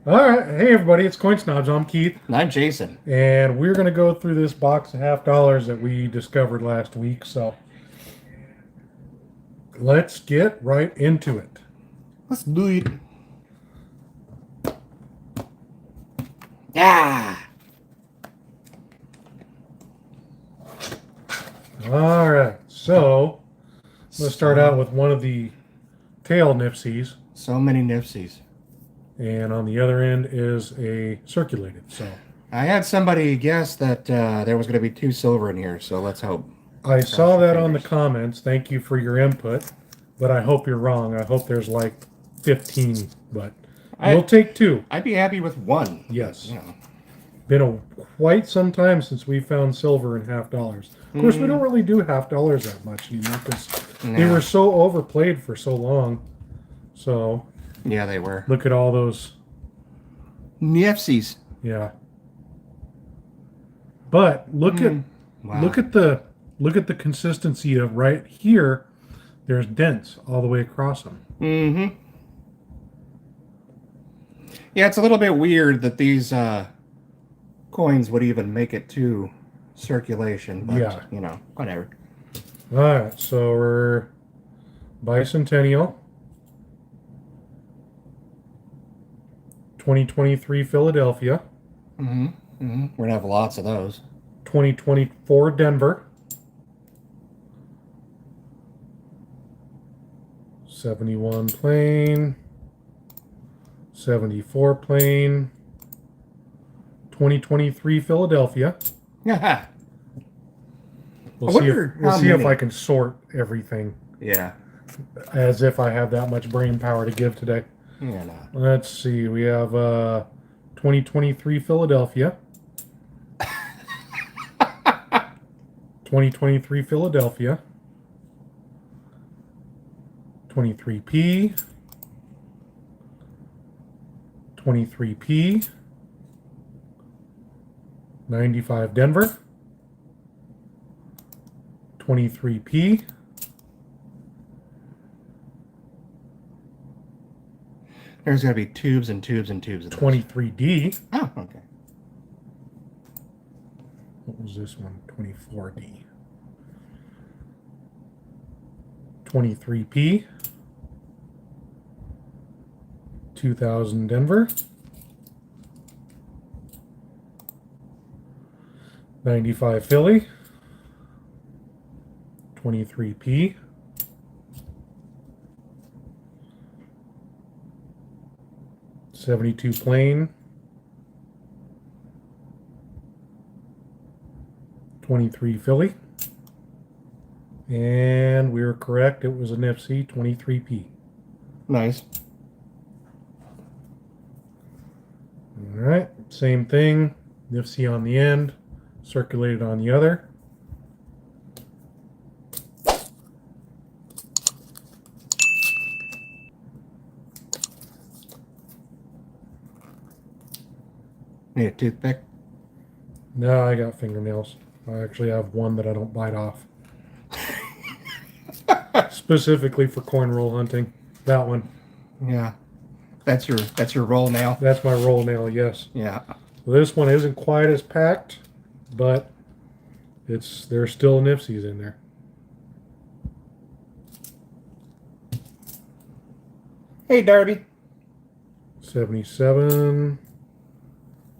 All right, hey everybody, it's Coinsnobz. I'm Keith, And I'm Jason. and we're gonna go through this box of $half that we discovered last week. So let's get right into it. Let's do it. Yeah. All right, so let's start out with one of the tail Nipsies, So many Nipsies. and on the other end is a circulated. So I had somebody guess that there was going to be 2 silver in here, so let's hope. I Cross saw your that on the fingers. comments. Thank you for your input, but I hope you're wrong. I hope there's like 15, but we'll take 2. I'd be happy with 1. Yes. You know. Been quite some time since we found silver in $half. Of course, we don't really do $half that much anymore because they were so overplayed for so long. So Yeah, they were. look at all those. Nipsies. Yeah. But look Wow. look at the consistency of right here. There's dents all the way across them. Mm-hmm. Yeah, it's a little bit weird that these coins would even make it to circulation, but, Yeah. whatever. All right, so we're bicentennial, 2023 Philadelphia, Mm-hmm. Mm-hmm. We're going to have lots of those. 2024 Denver, 71 plain, 74 plain, 2023 Philadelphia. Yeah. We'll I see wonder we'll how see if many. I can sort everything Yeah. as if I have that much brain power to give today. Yeah, no. Let's see. We have 2023 Philadelphia. 2023 Philadelphia. 23P. 23P. 95 Denver. 23P. There's got to be tubes and tubes and tubes of those. 23D. Oh, okay. What was this one? 24D. 23P. 2000 Denver. 95 Philly. 23P. 72 plain. 23 Philly. And we were correct. It was a Nipsey 23P. Nice. All right. Same thing. Nipsey on the end. Circulated on the other. Need a toothpick? No, I got fingernails. I actually have one that I don't bite off. Specifically for coin roll hunting. That one. Yeah. That's your roll nail. That's my roll nail, yes. Yeah. This one isn't quite as packed, but there's still Nipsies in there. Hey, Darby. 77,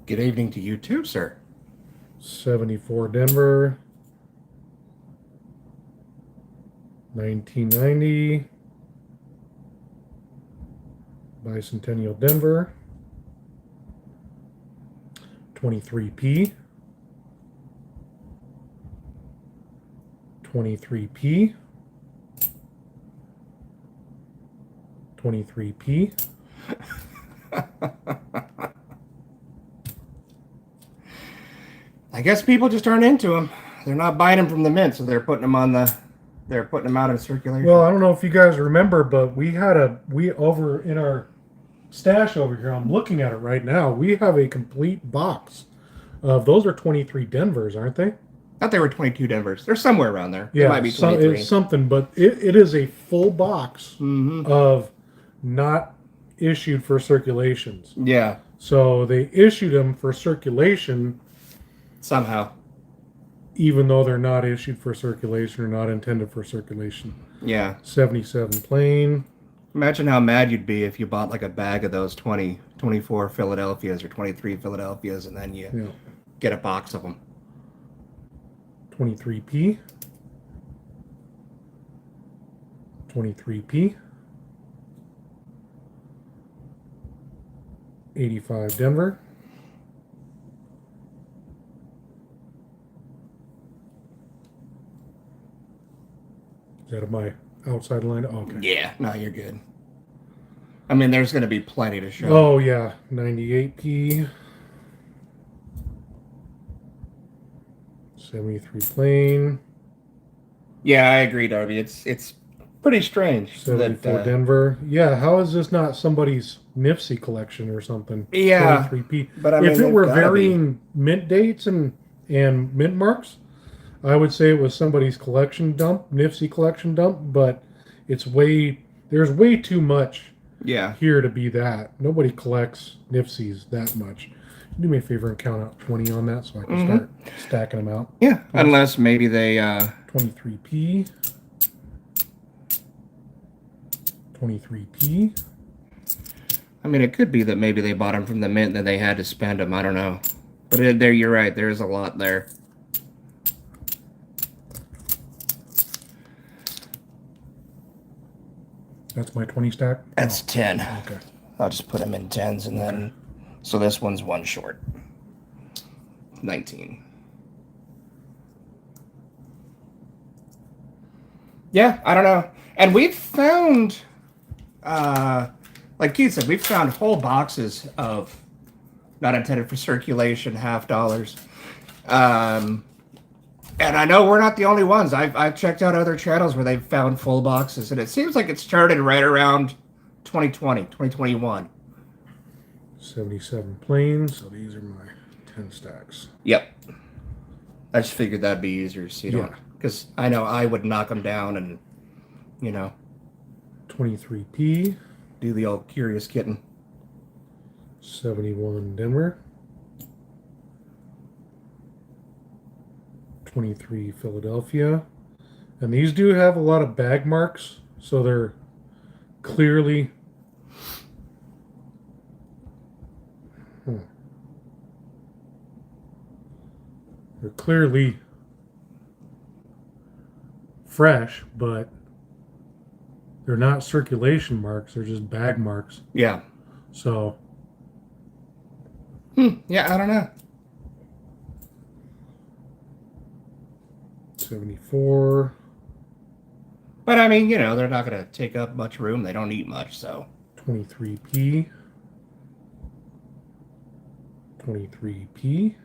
Good evening to you too, sir. 74 Denver, 1990, Bicentennial Denver, 23P, 23P, 23P. I guess people just aren't into them. They're not buying them from the mint, so they're putting them out in circulation. Well, I don't know if you guys remember, but we over in our stash over here. I'm looking at it right now. We have a complete box of those are 23 Denvers, aren't they? I thought they were 22 Denvers. They're somewhere around there. Yeah, It might be 23. it's something, but it is a full box Mm-hmm. of not issued for circulations. Yeah. So they issued them for circulation Somehow. even though they're not issued for circulation or not intended for circulation. Yeah. 77 plain. Imagine how mad you'd be if you bought like a bag of those 24 Philadelphias or 23 Philadelphias and then you get a box of them. 23p. 23p. 85 Denver. Is that my outside line? Oh, okay. Yeah, no, you're good. I mean, there's going to be plenty to show. Oh, yeah. 98p. 73 plain. Yeah, I agree, Darby. It's pretty strange. 74 Denver. Yeah, how is this not somebody's Nipsey collection or something? Yeah. 23p. But I mean, if it were varying mint dates and mint marks, I would say it was somebody's collection dump, Nipsey collection dump, but there's way too much here to be that. Nobody collects Nipseys that much. Do me a favor and count out 20 on that so I can start stacking them out. Yeah, unless maybe they 23p. 23p. I mean, it could be that maybe they bought them from the mint and then they had to spend them. I don't know. But there, you're right. There's a lot there. That's my 20 stack? That's 10. Okay. I'll just put them in 10s and then... So this one's one short. 19. Yeah, I don't know. And we've found... like Keith said, we've found whole boxes of not intended for circulation $50. And I know we're not the only ones. I've checked out other channels where they've found full boxes, and it seems like it started right around 2020, 2021. 77 plain, so these are my 10 stacks. Yep. I just figured that'd be easier to see. Because I know I would knock them down and, 23p. Do the old curious kitten. 71 Denver. 23 Philadelphia. And these do have a lot of bag marks, so they're clearly fresh, but they're not circulation marks, they're just bag marks. Yeah. So yeah, I don't know. 74. But I mean, they're not going to take up much room. They don't eat much, so. 23p. 23p.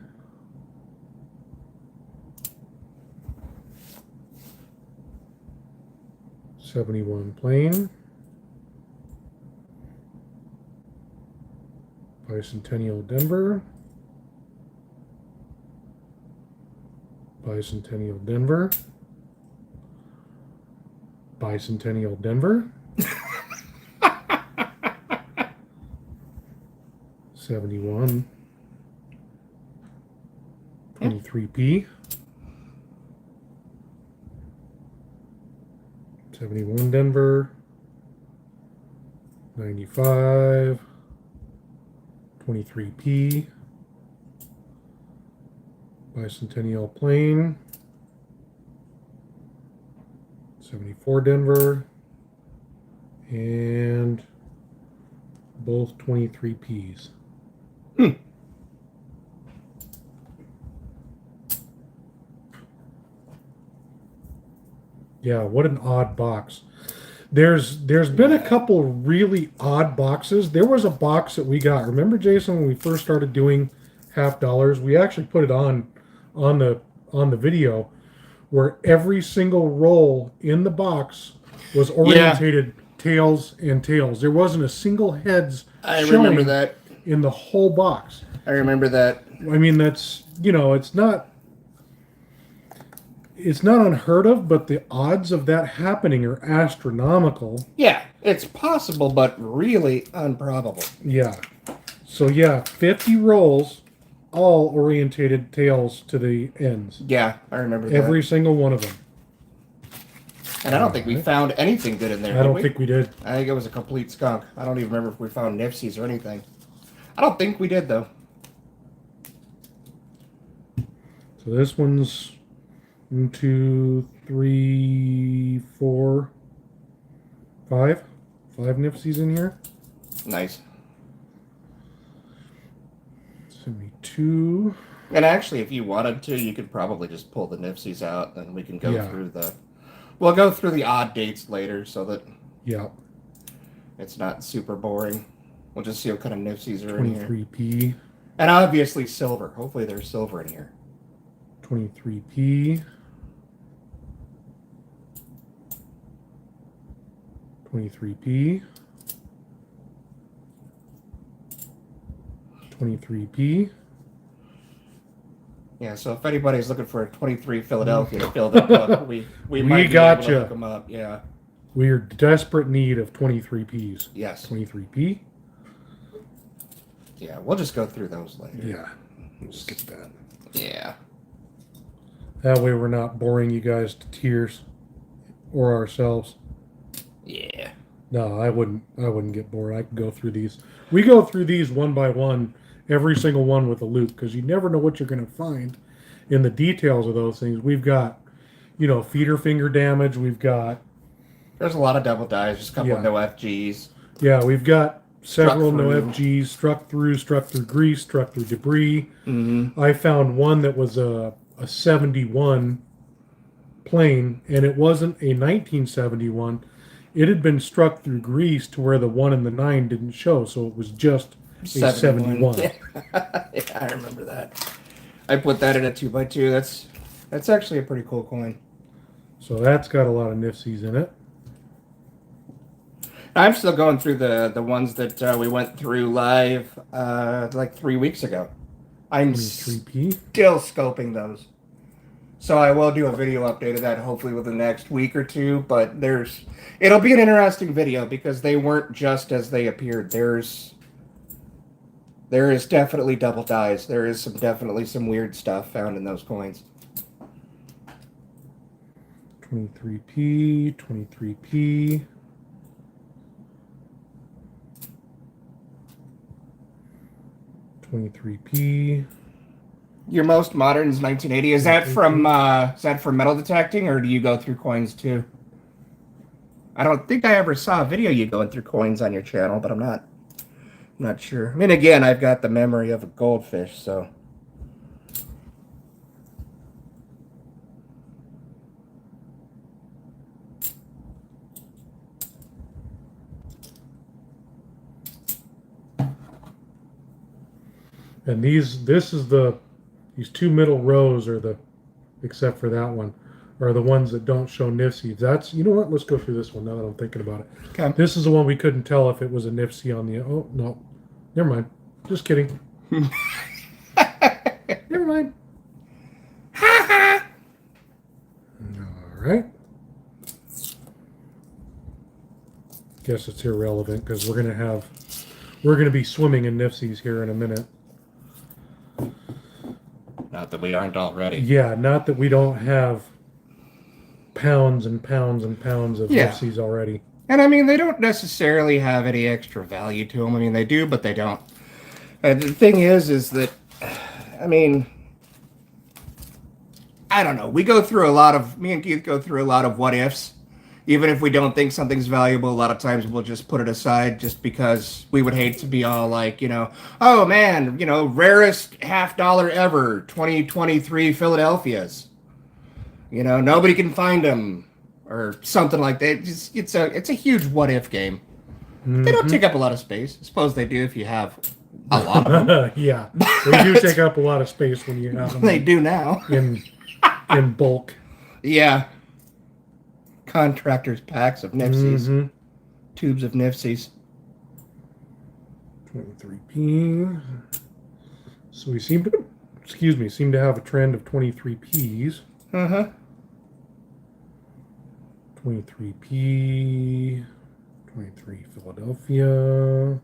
71 plain. Bicentennial Denver. Bicentennial Denver. Bicentennial Denver. 71. 23p. 71 Denver. 95. 23p. Bicentennial plain. 74 Denver. And both 23p's. Yeah, what an odd box. There's been a couple really odd boxes. There was a box that we got. Remember, Jason, when we first started doing $50? We actually put it on the video where every single roll in the box was orientated tails and tails. There wasn't a single heads remember that in the whole box. I remember that. I mean, that's, it's not unheard of, but the odds of that happening are astronomical. Yeah, it's possible, but really improbable. Yeah. So yeah, 50 rolls, all orientated tails to the ends. Yeah, I remember Every that. single one of them. And I don't think we found anything good in there, I did don't we? think we did. I think it was a complete skunk. I don't even remember if we found Nifsies or anything. I don't think we did, though. So this one's 1, 2, 3, 4, 5. 5 Nipsies in here. Nice. Send me 2. And actually, if you wanted to, you could probably just pull the Nifsies out, and we can go through the... We'll go through the odd dates later, so that it's not super boring. We'll just see what kind of Nifsies are in here. 23p. And obviously silver. Hopefully there's silver in here. 23p. 23p. 23p. Yeah, so if anybody's looking for a 23 Philadelphia to fill that book, we might be able to look them up. Yeah. We're desperate need of 23p's. Yes. 23p. Yeah, we'll just go through those later. Yeah. Let's skip that. Yeah. That way we're not boring you guys to tears or ourselves. Yeah. No, I wouldn't get bored. I could go through these. We go through these one by one, every single one with a loop, because you never know what you're going to find in the details of those things. We've got, feeder finger damage. We've got... There's a lot of double dies, just a couple of no FGs. Yeah, we've got several no FGs, struck through grease, struck through debris. Mm-hmm. I found one that was a 71 plane, and it wasn't a 1971. It had been struck through grease to where the 1 and the 9 didn't show, so it was just a 71. Yeah, I remember that. I put that in a 2x2. That's actually a pretty cool coin. So that's got a lot of Nifsies in it. I'm still going through the ones that we went through live like 3 weeks ago. I'm 23p. still scoping those. So I will do a video update of that hopefully within the next week or two, but it'll be an interesting video because they weren't just as they appeared. There is definitely double dies. There is definitely some weird stuff found in those coins. 23p, 23p. 23p. Your most modern is 1980. Is that from metal detecting, or do you go through coins too? I don't think I ever saw a video you going through coins on your channel, but I'm not sure. I mean, again, I've got the memory of a goldfish, so. And these two middle rows are except for that one, are the ones that don't show Nifsies. That's, you know what? Let's go through this one now that I'm thinking about it. Okay. This is the one we couldn't tell if it was a Nifsie on the. Oh no, never mind. Just kidding. Never mind. All right. Guess it's irrelevant because we're gonna be swimming in Nifsies here in a minute. Not that we aren't already. Yeah, not that we don't have pounds and pounds and pounds of Nifsies already. And I mean, they don't necessarily have any extra value to them. I mean, they do, but they don't. The thing is that, I mean, I don't know. Me and Keith go through a lot of what ifs. Even if we don't think something's valuable, a lot of times we'll just put it aside just because we would hate to be all like, oh man, rarest $50 ever, 2023 Philadelphias. Nobody can find them or something like that. It's a huge what if game. Mm-hmm. They don't take up a lot of space. I suppose they do if you have a lot of them. Yeah, they do take up a lot of space when you have them. They do now. in bulk. Yeah. Contractors' packs of Nifsies. Mm-hmm. Tubes of Nifsies. 23p. So we seem to have a trend of 23p's. Uh-huh. 23p. 23 Philadelphia.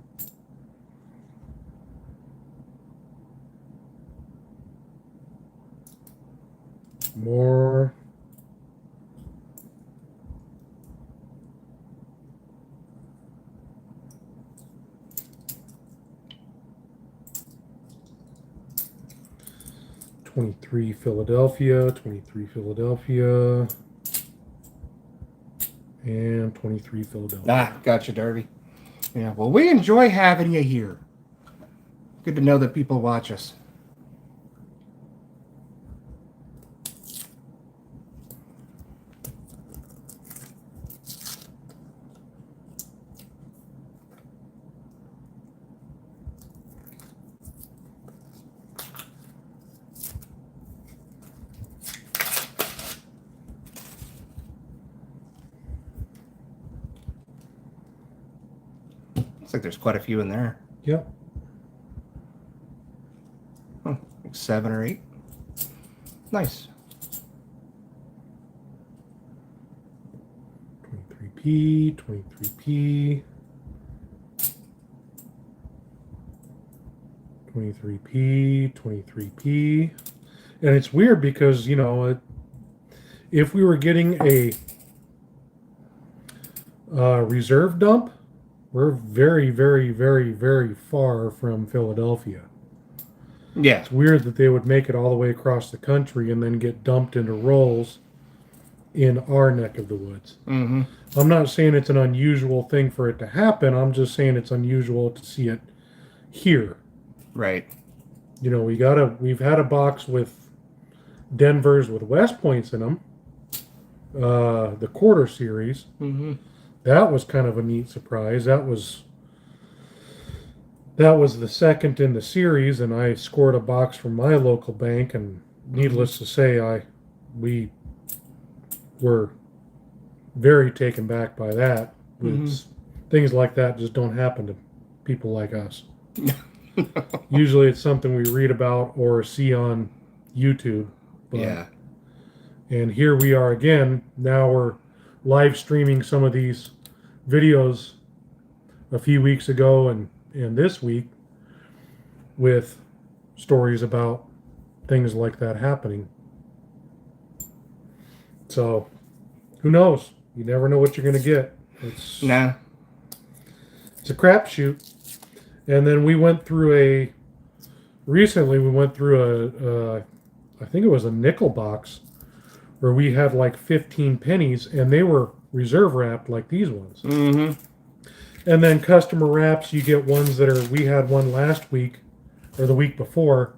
More. $23 Philadelphia, $23 Philadelphia, and $23 Philadelphia. Ah, gotcha, Darby. Yeah, well, we enjoy having you here. Good to know that people watch us. Looks like there's quite a few in there. Yep. Like 7 or 8. Nice. 23p, 23p, 23p, 23p. And it's weird because, you know, if we were getting a reserve dump, we're very, very, very, very far from Philadelphia. Yeah. It's weird that they would make it all the way across the country and then get dumped into rolls in our neck of the woods. Mm-hmm. I'm not saying it's an unusual thing for it to happen. I'm just saying it's unusual to see it here. Right. You know, we've had a box with Denver's with West Points in them, the quarter series. Mm-hmm. That was kind of a neat surprise. That was the second in the series, and I scored a box from my local bank. And needless to say, we were very taken back by that. Things like that just don't happen to people like us. Usually, it's something we read about or see on YouTube. But, yeah. And here we are again. Now we're live streaming some of these videos a few weeks ago and this week with stories about things like that happening. So, who knows? You never know what you're going to get. It's a crapshoot. And then we went through recently we went through I think it was a nickel box where we had like 15 pennies and they were reserve wrapped like these ones. Mm-hmm. And then customer wraps, you get ones that we had one last week or the week before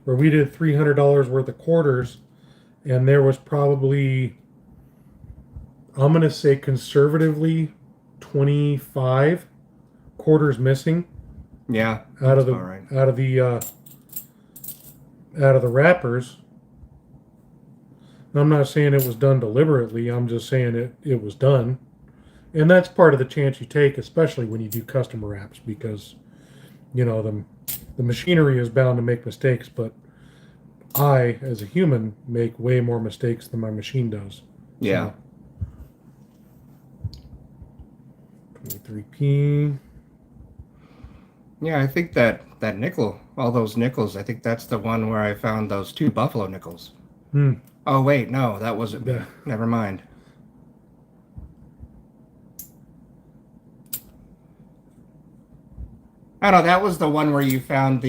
where we did $300 worth of quarters and there was probably, I'm going to say conservatively 25 quarters missing. Yeah. Out of the wrappers. I'm not saying it was done deliberately. I'm just saying it was done. And that's part of the chance you take, especially when you do custom wraps, because, you know, the machinery is bound to make mistakes, but I, as a human, make way more mistakes than my machine does. Yeah. So, 23p. Yeah, I think that nickel, all those nickels, I think that's the one where I found those 2 buffalo nickels. Oh, wait, no, that wasn't me. Never mind. Oh, no, that was the one where you found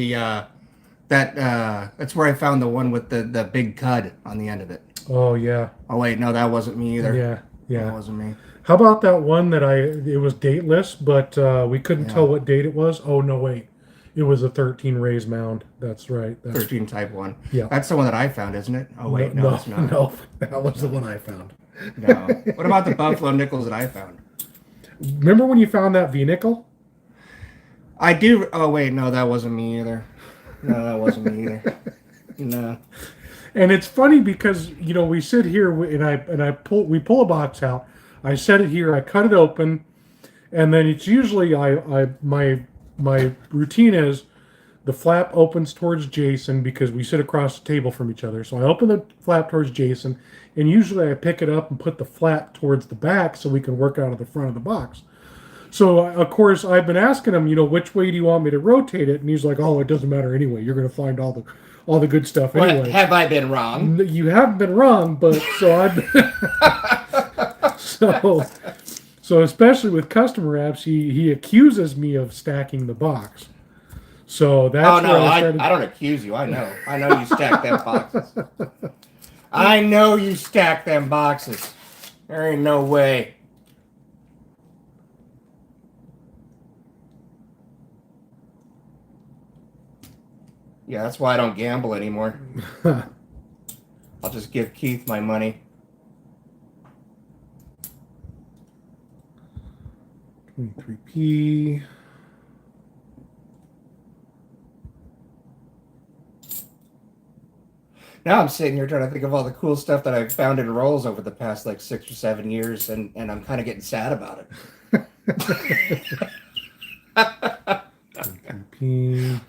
that's where I found the one with the big cud on the end of it. Oh, yeah. Oh, wait, no, that wasn't me either. Yeah. That wasn't me. How about that one that it was dateless, but we couldn't tell what date it was? Oh, no, wait. It was a 13 raise mound. That's right. 13 type 1. Yeah. That's the one that I found, isn't it? Oh, wait, no, it's not. No, that was the one I found. No. What about the buffalo nickels that I found? Remember when you found that V-nickel? I do. Oh, wait, no, that wasn't me either. No, that wasn't me either. No. And it's funny because, you know, we sit here and we pull a box out. I set it here, I cut it open, and then it's usually my routine is the flap opens towards Jason because we sit across the table from each other. So I open the flap towards Jason, and usually I pick it up and put the flap towards the back so we can work out of the front of the box. So of course I've been asking him, which way do you want me to rotate it? And he's like, oh, it doesn't matter anyway. You're going to find all the good stuff Well, anyway. have I been wrong? You haven't been wrong, but so especially with customer apps, he accuses me of stacking the box. So that's Oh no, where I don't accuse you. I know you stack them boxes. I know you stack them boxes. There ain't no way. Yeah, that's why I don't gamble anymore. I'll just give Keith my money. 23p. Now I'm sitting here trying to think of all the cool stuff that I've found in rolls over the past like 6 or 7 years, and I'm kind of getting sad about it.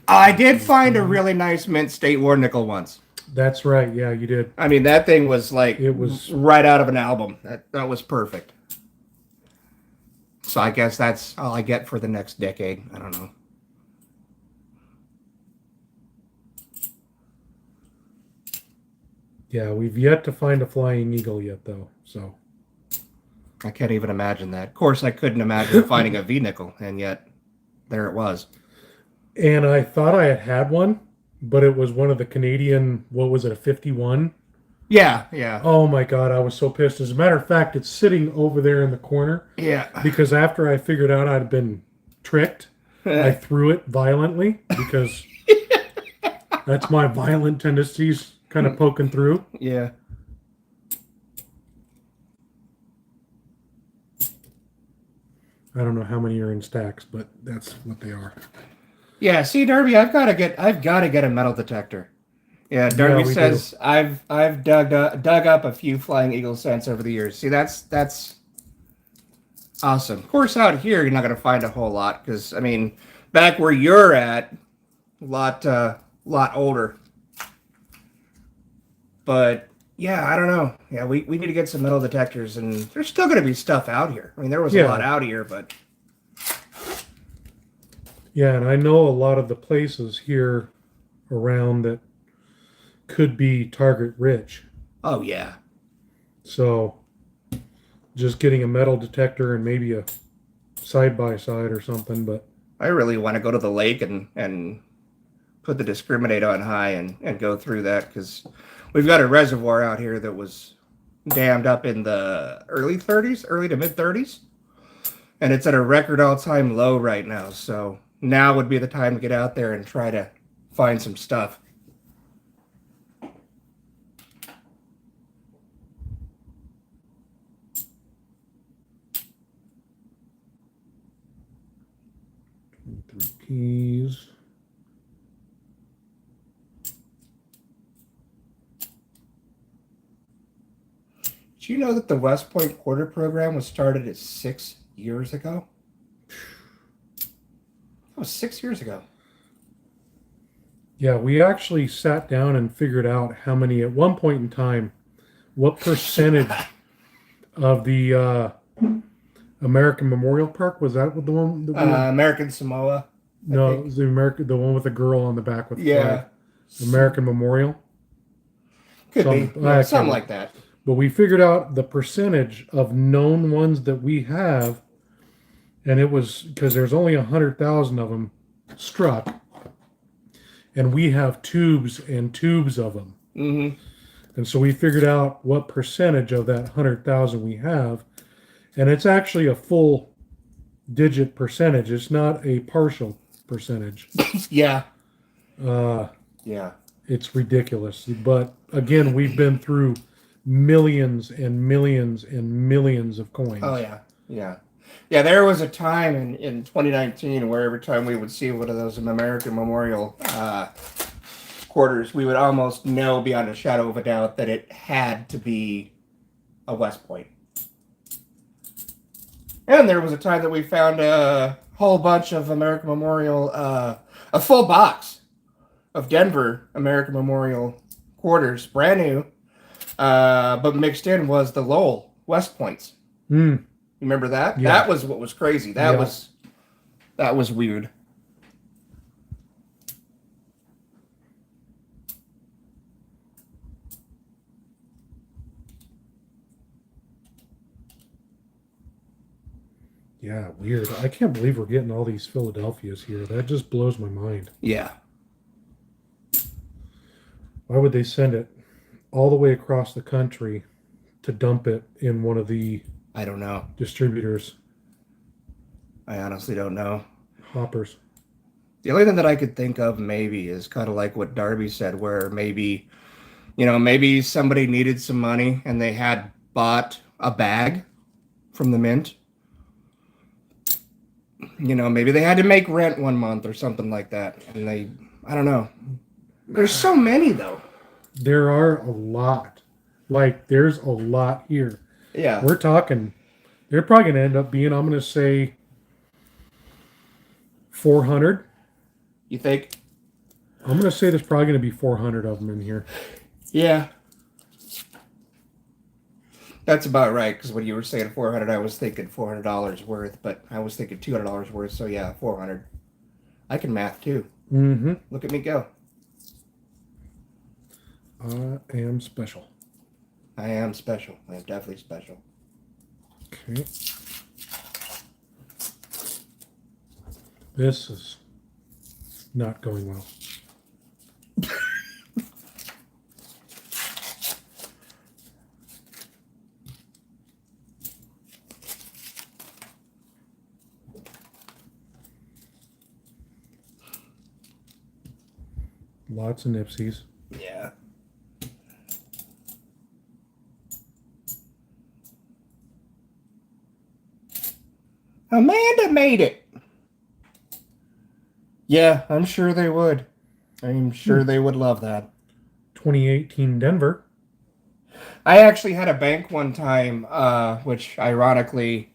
I did find a really nice mint state war nickel once. That's right. Yeah, you did. I mean, that thing was like It was right out of an album. That was perfect. So I guess that's all I get for the next decade. I don't know. Yeah, we've yet to find a flying eagle yet, though. So I can't even imagine that. Of course, I couldn't imagine finding a V nickel, and yet there it was. And I thought I had one, but it was one of the Canadian, what was it, a 51? Yeah, yeah. Oh my God, I was so pissed. As a matter of fact, it's sitting over there in the corner. Yeah. Because after I figured out I'd been tricked, I threw it violently because that's my violent tendencies kind of poking through. Yeah. I don't know how many are in stacks, but that's what they are. Yeah, see, Darby, I've got to get a metal detector. Yeah, Darby says I've dug up a few flying eagle cents over the years. See, that's awesome. Of course, out here you're not going to find a whole lot because I mean, back where you're at, a lot older. But yeah, I don't know. Yeah, we need to get some metal detectors, and there's still going to be stuff out here. I mean, there was a lot out here, but yeah, and I know a lot of the places here around that could be target rich. Oh yeah. So just getting a metal detector and maybe a side by side or something, but I really want to go to the lake and put the discriminate on high and go through that because we've got a reservoir out here that was dammed up in the early to mid 30s, and it's at a record all-time low right now. So now would be the time to get out there and try to find some stuff. keys. Do you know that the West Point Quarter program was started at 6 years ago? That was 6 years ago. Yeah, we actually sat down and figured out how many, at one point in time, what percentage of the American Memorial Park, was that the one? That American Samoa. No, it was the one with the girl on the back with the flag. American Memorial. Could be. Yeah, something like that. But we figured out the percentage of known ones that we have, and it was because there's only 100,000 of them struck, and we have tubes and tubes of them. Mm-hmm. And so we figured out what percentage of that 100,000 we have, and it's actually a full digit percentage. It's not a partial percentage. Yeah. Yeah. It's ridiculous. But again, we've been through millions and millions and millions of coins. Oh, yeah. Yeah. Yeah, there was a time in 2019 where every time we would see one of those American Memorial quarters, we would almost know beyond a shadow of a doubt that it had to be a West Point. And there was a time that we found a whole bunch of American Memorial, a full box of Denver American Memorial quarters, brand new, but mixed in was the Lowell West Points. Mm. Remember that? Yeah. That was what was crazy. That was weird. Yeah, weird. I can't believe we're getting all these Philadelphias here. That just blows my mind. Yeah. Why would they send it all the way across the country to dump it in one of the I don't know. distributors' I honestly don't know. hoppers? The only thing that I could think of maybe is kind of like what Darby said, where maybe, maybe somebody needed some money and they had bought a bag from the mint. Maybe they had to make rent one month or something like that. And I don't know. There's so many though. There are a lot. Like, there's a lot here. Yeah. We're talking, they're probably going to end up being, I'm going to say, 400. You think? I'm going to say there's probably going to be 400 of them in here. Yeah. That's about right, because when you were saying 400, I was thinking $400 worth, but I was thinking $200 worth, so yeah, 400. I can math too. Mm-hmm. Look at me go. I am special. I am special. I am definitely special. Okay. This is not going well. Lots of nipsies. Yeah. Amanda made it. Yeah, I'm sure they would. I'm sure they would love that. 2018 Denver. I actually had a bank one time, which ironically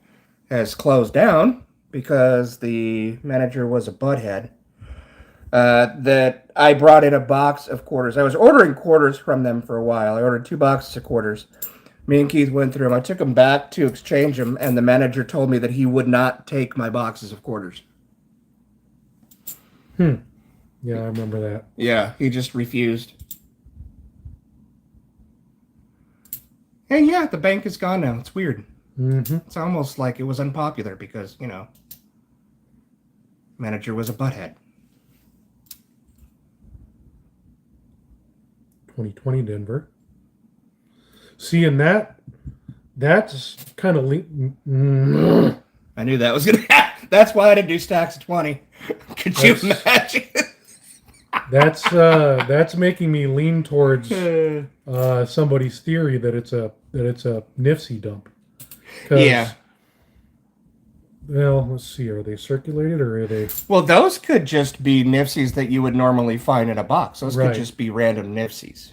has closed down because the manager was a butthead. That I brought in a box of quarters. I was ordering quarters from them for a while. I ordered 2 boxes of quarters. Me and Keith went through them. I took them back to exchange them, and the manager told me that he would not take my boxes of quarters. Yeah, I remember that. Yeah, he just refused. And yeah, the bank is gone now. It's weird. Mm-hmm. It's almost like it was unpopular because, manager was a butthead. 2020 Denver. See, and that's kind of I knew that was going to happen. That's why I didn't do stacks of 20. Could you imagine? That's making me lean towards somebody's theory that it's a Nifsy dump. Yeah. Well, let's see. Are they circulated or are they? Well, those could just be Nifsies that you would normally find in a box. Those Right. could just be random Nifsies.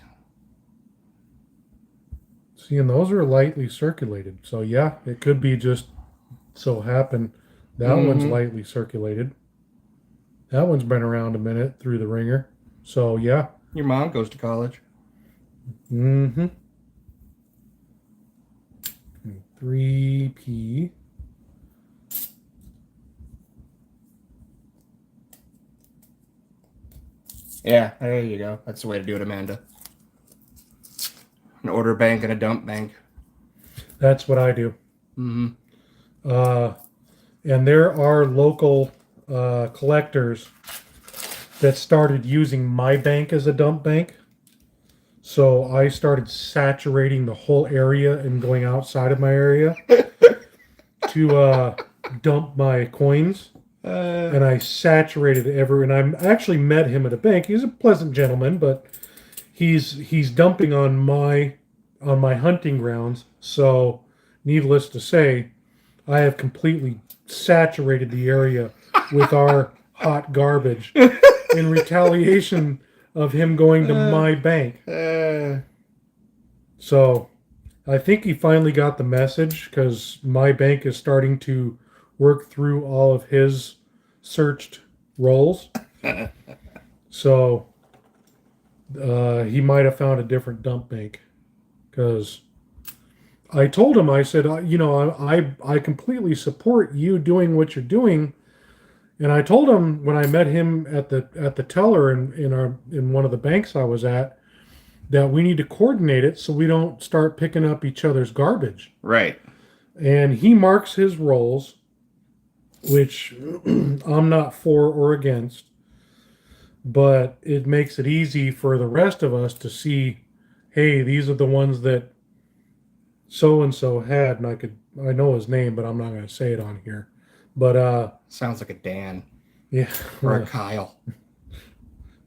See, and those are lightly circulated. So yeah, it could be just so happen that one's lightly circulated. That one's been around a minute through the ringer. So yeah. Your mom goes to college. Mm-hmm. 3P. Yeah, there you go. That's the way to do it, Amanda. An order bank and a dump bank. That's what I do. Mm-hmm. And there are local collectors that started using my bank as a dump bank. So I started saturating the whole area and going outside of my area to dump my coins. And I saturated and I actually met him at a bank. He's a pleasant gentleman, but he's dumping on my hunting grounds. So needless to say, I have completely saturated the area with our hot garbage in retaliation of him going to my bank. So I think he finally got the message because my bank is starting to work through all of his searched rolls. So he might have found a different dump bank because I told him, I said, I completely support you doing what you're doing. And I told him when I met him at the teller in one of the banks I was at that we need to coordinate it so we don't start picking up each other's garbage. Right. And he marks his rolls, which I'm not for or against, but it makes it easy for the rest of us to see, hey, these are the ones that so and so had, and I know his name, but I'm not going to say it on here. But Sounds like a Dan yeah, or a Kyle.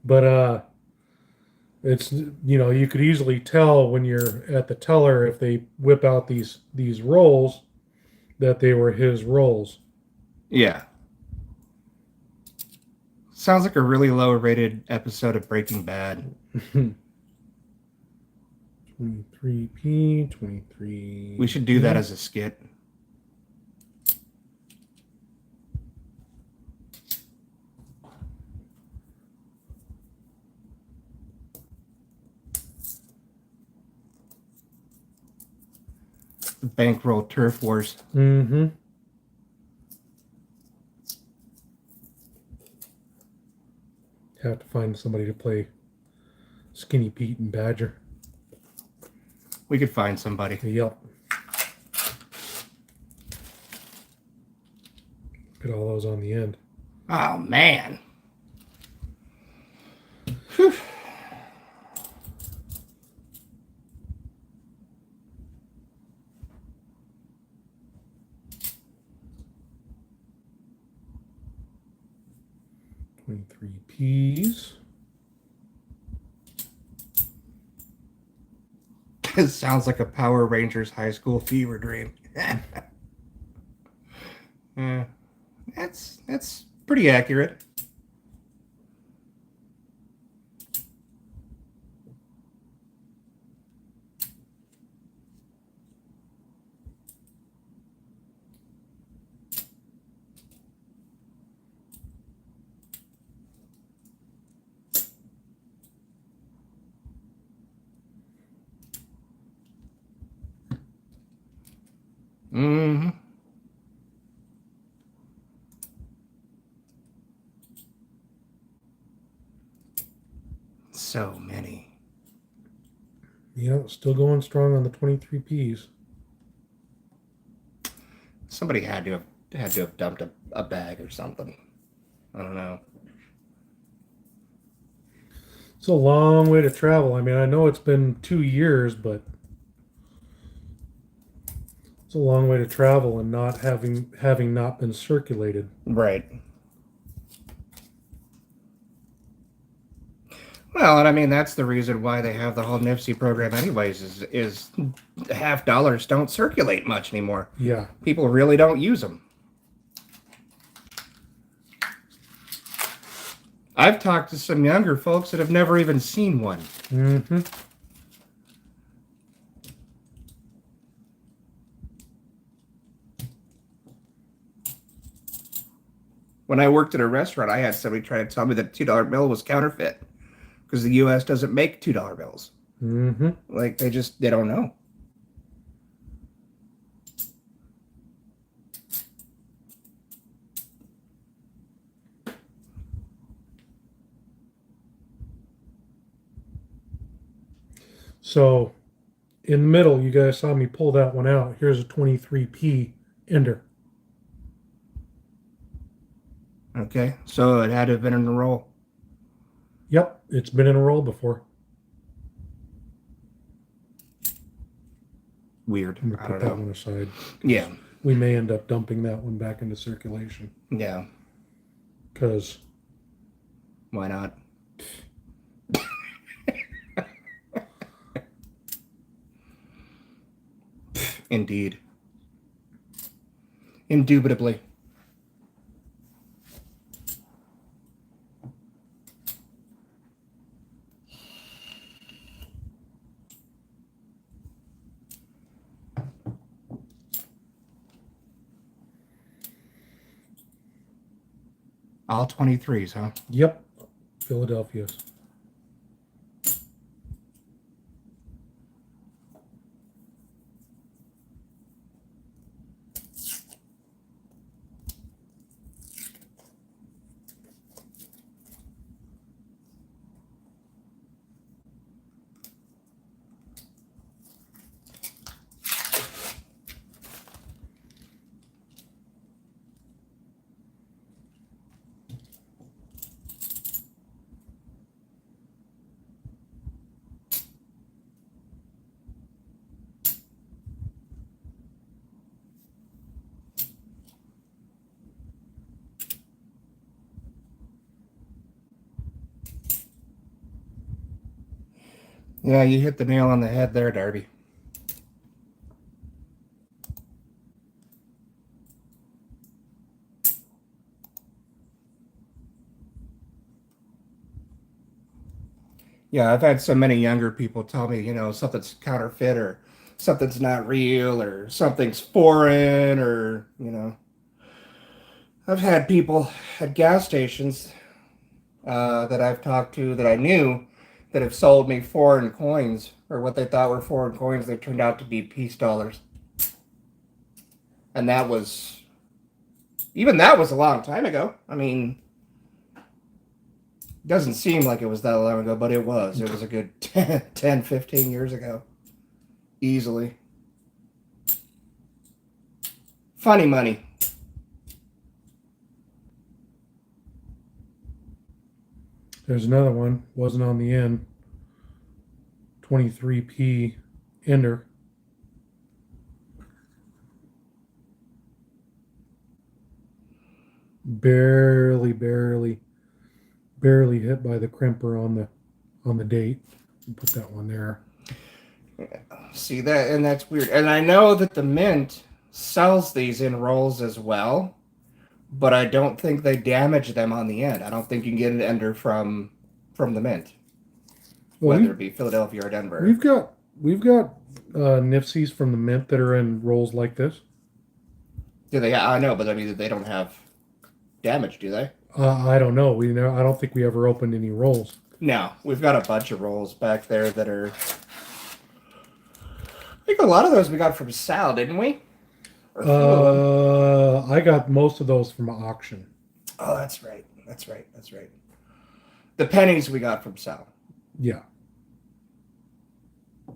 but it's you could easily tell when you're at the teller if they whip out these rolls that they were his rolls. Yeah. Sounds like a really low-rated episode of Breaking Bad. 23p 23. We should do that as a skit. Bankroll turf wars. Mm-hmm. Have to find somebody to play Skinny Pete and Badger. We could find somebody. Yep. Get all those on the end. Oh, man. Whew. P's. It sounds like a Power Rangers high school fever dream. That's pretty accurate. Mm-hmm. So many. Yeah, still going strong on the 23Ps. Somebody had to have dumped a bag or something. I don't know. It's a long way to travel. I mean, I know it's been 2 years, but it's a long way to travel and not having not been circulated. Right. Well, and I mean that's the reason why they have the whole NIFC program, anyways. Is $half don't circulate much anymore. Yeah. People really don't use them. I've talked to some younger folks that have never even seen one. Mm-hmm. When I worked at a restaurant, I had somebody try to tell me that $2 bill was counterfeit because the U.S. doesn't make $2 bills. Mm-hmm. Like they don't know. So, in the middle, you guys saw me pull that one out. Here's a 23P ender. Okay, so it had to have been in the roll. Yep, it's been in a roll before. Weird. I'm gonna I put don't that know. one aside. Yeah. We may end up dumping that one back into circulation. Yeah. Because Why not? Indeed. Indubitably. All 23s, huh? yep, Philadelphia's. Yeah, you hit the nail on the head there, Darby. Yeah, I've had so many younger people tell me, something's counterfeit or something's not real or something's foreign or. I've had people at gas stations that I've talked to that I knew that have sold me foreign coins or what they thought were foreign coins that turned out to be peace dollars. And that was a long time ago. I mean, it doesn't seem like it was that long ago, but it was. It was a good 10 15 years ago. Easily. Funny money. There's another one. Wasn't on the end. 23p ender. Barely hit by the crimper on the date. Put that one there. See that, and that's weird. And I know that the Mint sells these in rolls as well, but I don't think they damage them on the end. I don't think you can get an ender from the Mint, Well, whether it be Philadelphia or Denver. We've got Nifsies from the Mint that are in rolls like this. Do they? I know, but I mean, they don't have damage, do they? I don't know. I don't think we ever opened any rolls. No, we've got a bunch of rolls back there that are. I think a lot of those we got from Sal, didn't we? I got most of those from auction. Oh, that's right. The pennies we got from Sal. Yeah. A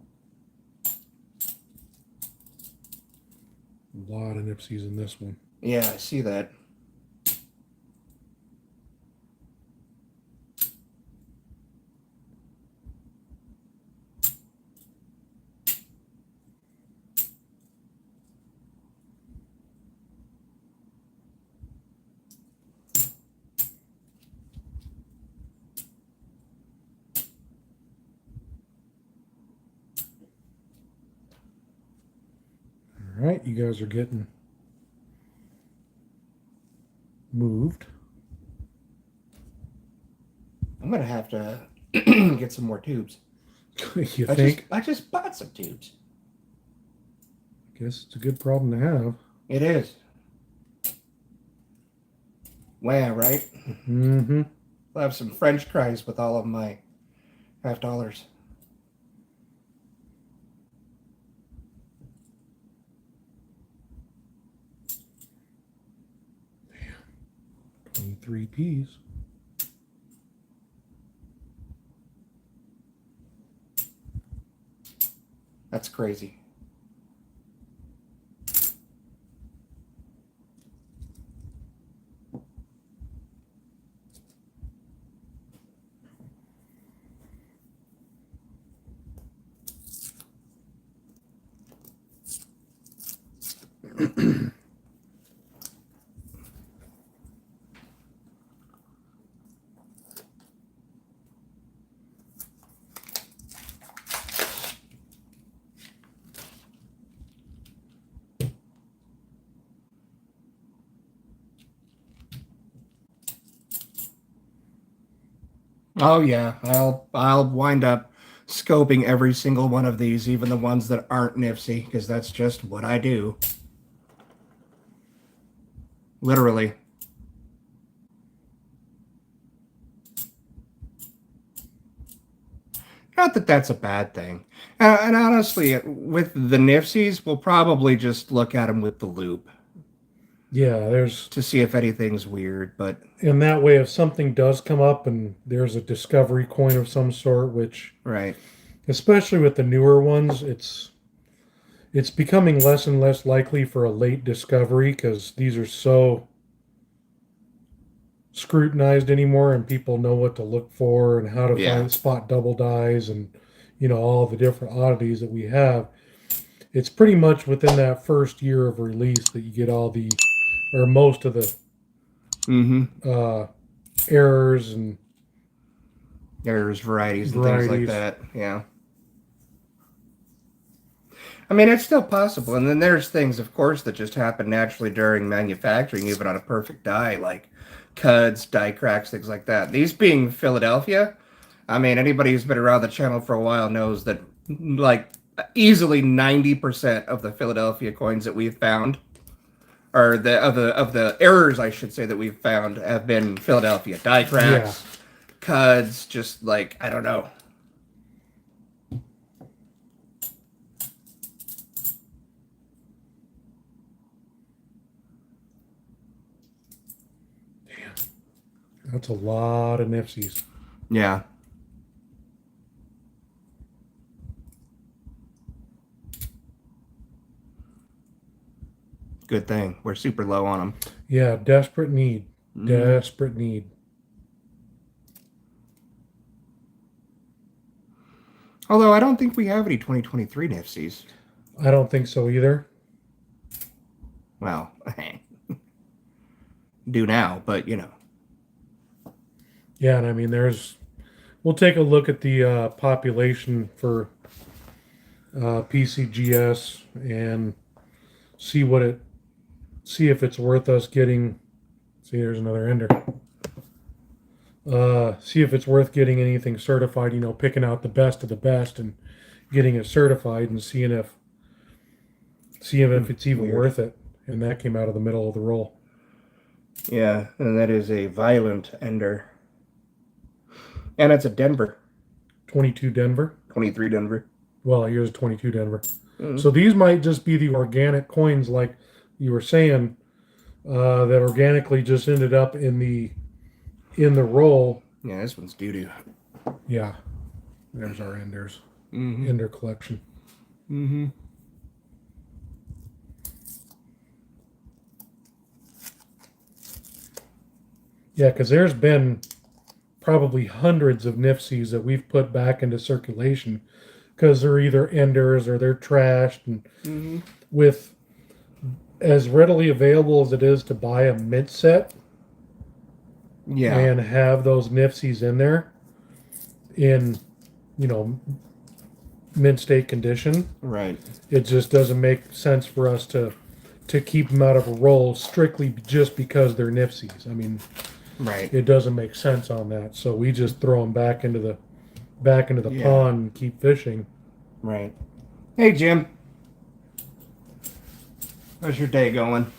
lot of Nipsies in this one. Yeah, I see that. All right, you guys are getting moved. I'm gonna have to get some more tubes. You think? I just bought some tubes. Guess it's a good problem to have. It is. Wow, right? Mm-hmm. I'll have some French fries with all of my $50. 23p's. That's crazy. Oh yeah, I'll wind up scoping every single one of these, even the ones that aren't nifty, because that's just what I do. Literally. Not that that's a bad thing. And honestly, with the nifties, we'll probably just look at them with the loop. Yeah, there's to see if anything's weird, but in that way, if something does come up and there's a discovery coin of some sort, which right, especially with the newer ones, it's becoming less and less likely for a late discovery because these are so scrutinized anymore, and people know what to look for and how to find spot double dies and all the different oddities that we have. It's pretty much within that first year of release that you get all the or most of the errors, varieties, and things like that. Yeah. I mean, it's still possible. And then there's things, of course, that just happen naturally during manufacturing, even on a perfect die, like cuds, die cracks, things like that. These being Philadelphia, I mean, anybody who's been around the channel for a while knows that, like, easily 90% of the Philadelphia coins that we've found, or the errors, I should say, that we've found have been Philadelphia die cracks, cuds, just like, I don't know. That's a lot of nifsies. Yeah. Good thing. We're super low on them. Yeah, desperate need. Desperate need. Although I don't think we have any 2023 nifsies. I don't think so either. Well, do now, but you know. Yeah, and I mean, we'll take a look at the population for PCGS and see if it's worth us getting. See, there's another ender. See if it's worth getting anything certified. You know, picking out the best of the best and getting it certified and seeing if it's even worth it. And that came out of the middle of the roll. Yeah, and that is a violent ender. And it's a Denver. 22 Denver. 23 Denver. Well, here's 22 Denver. So these might just be the organic coins, like you were saying, that organically just ended up in the roll. Yeah, this one's doo-doo. Yeah. There's our enders. Mm-hmm. Ender collection. Mm-hmm. Yeah, because there's been probably hundreds of nifsies that we've put back into circulation because they're either enders or they're trashed, and with as readily available as it is to buy a mint set and have those nifsies in there in, you know, mint state condition, right? It just doesn't make sense for us to keep them out of a roll strictly just because they're nifsies. I mean, right, it doesn't make sense on that, so we just throw them back into the pond and keep fishing. Right. Hey, Jim. How's your day going?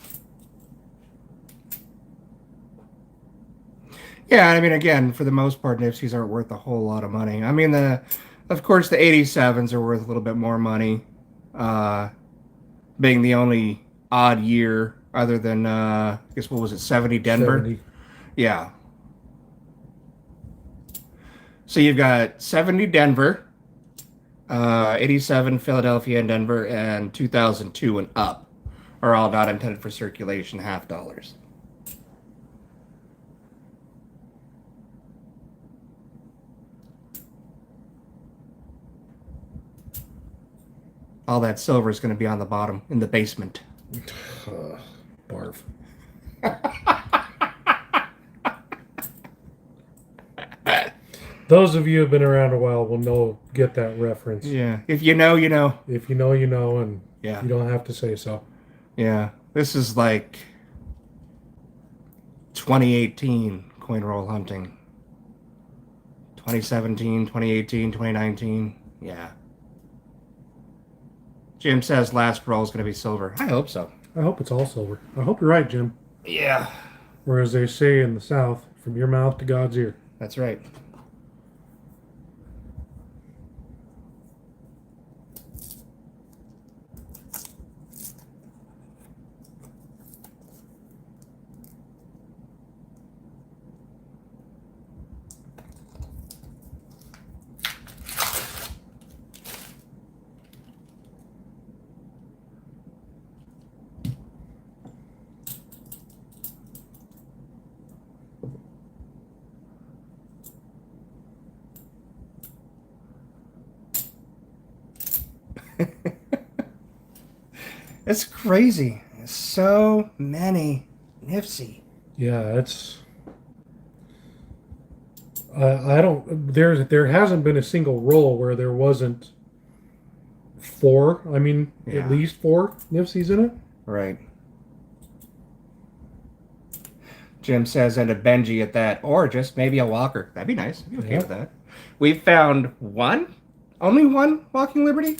Yeah, I mean, again, for the most part, nifsies aren't worth a whole lot of money. I mean, of course, the 87s are worth a little bit more money, being the only odd year other than, I guess, what was it, 70 Denver? 70. Yeah. So you've got 70 Denver, 87 Philadelphia and Denver, and 2002 and up are all not intended for circulation, $half. All that silver is going to be on the bottom in the basement. Barf. Those of you who have been around a while will get that reference. Yeah. If you know, you know. If you know, you know, and yeah, you don't have to say so. Yeah. This is like 2018 coin roll hunting. 2017, 2018, 2019. Yeah. Jim says last roll is going to be silver. I hope so. I hope it's all silver. I hope you're right, Jim. Yeah. Or as they say in the South, from your mouth to God's ear. That's right. It's crazy. So many nifsy. Yeah, it's. I don't. There hasn't been a single roll where there wasn't 4. I mean, Yeah. at least 4 Nifsies in it. Right. Jim says, and a Benji at that, or just maybe a Walker. That'd be nice. I'd be okay with that. We found only one Walking Liberty,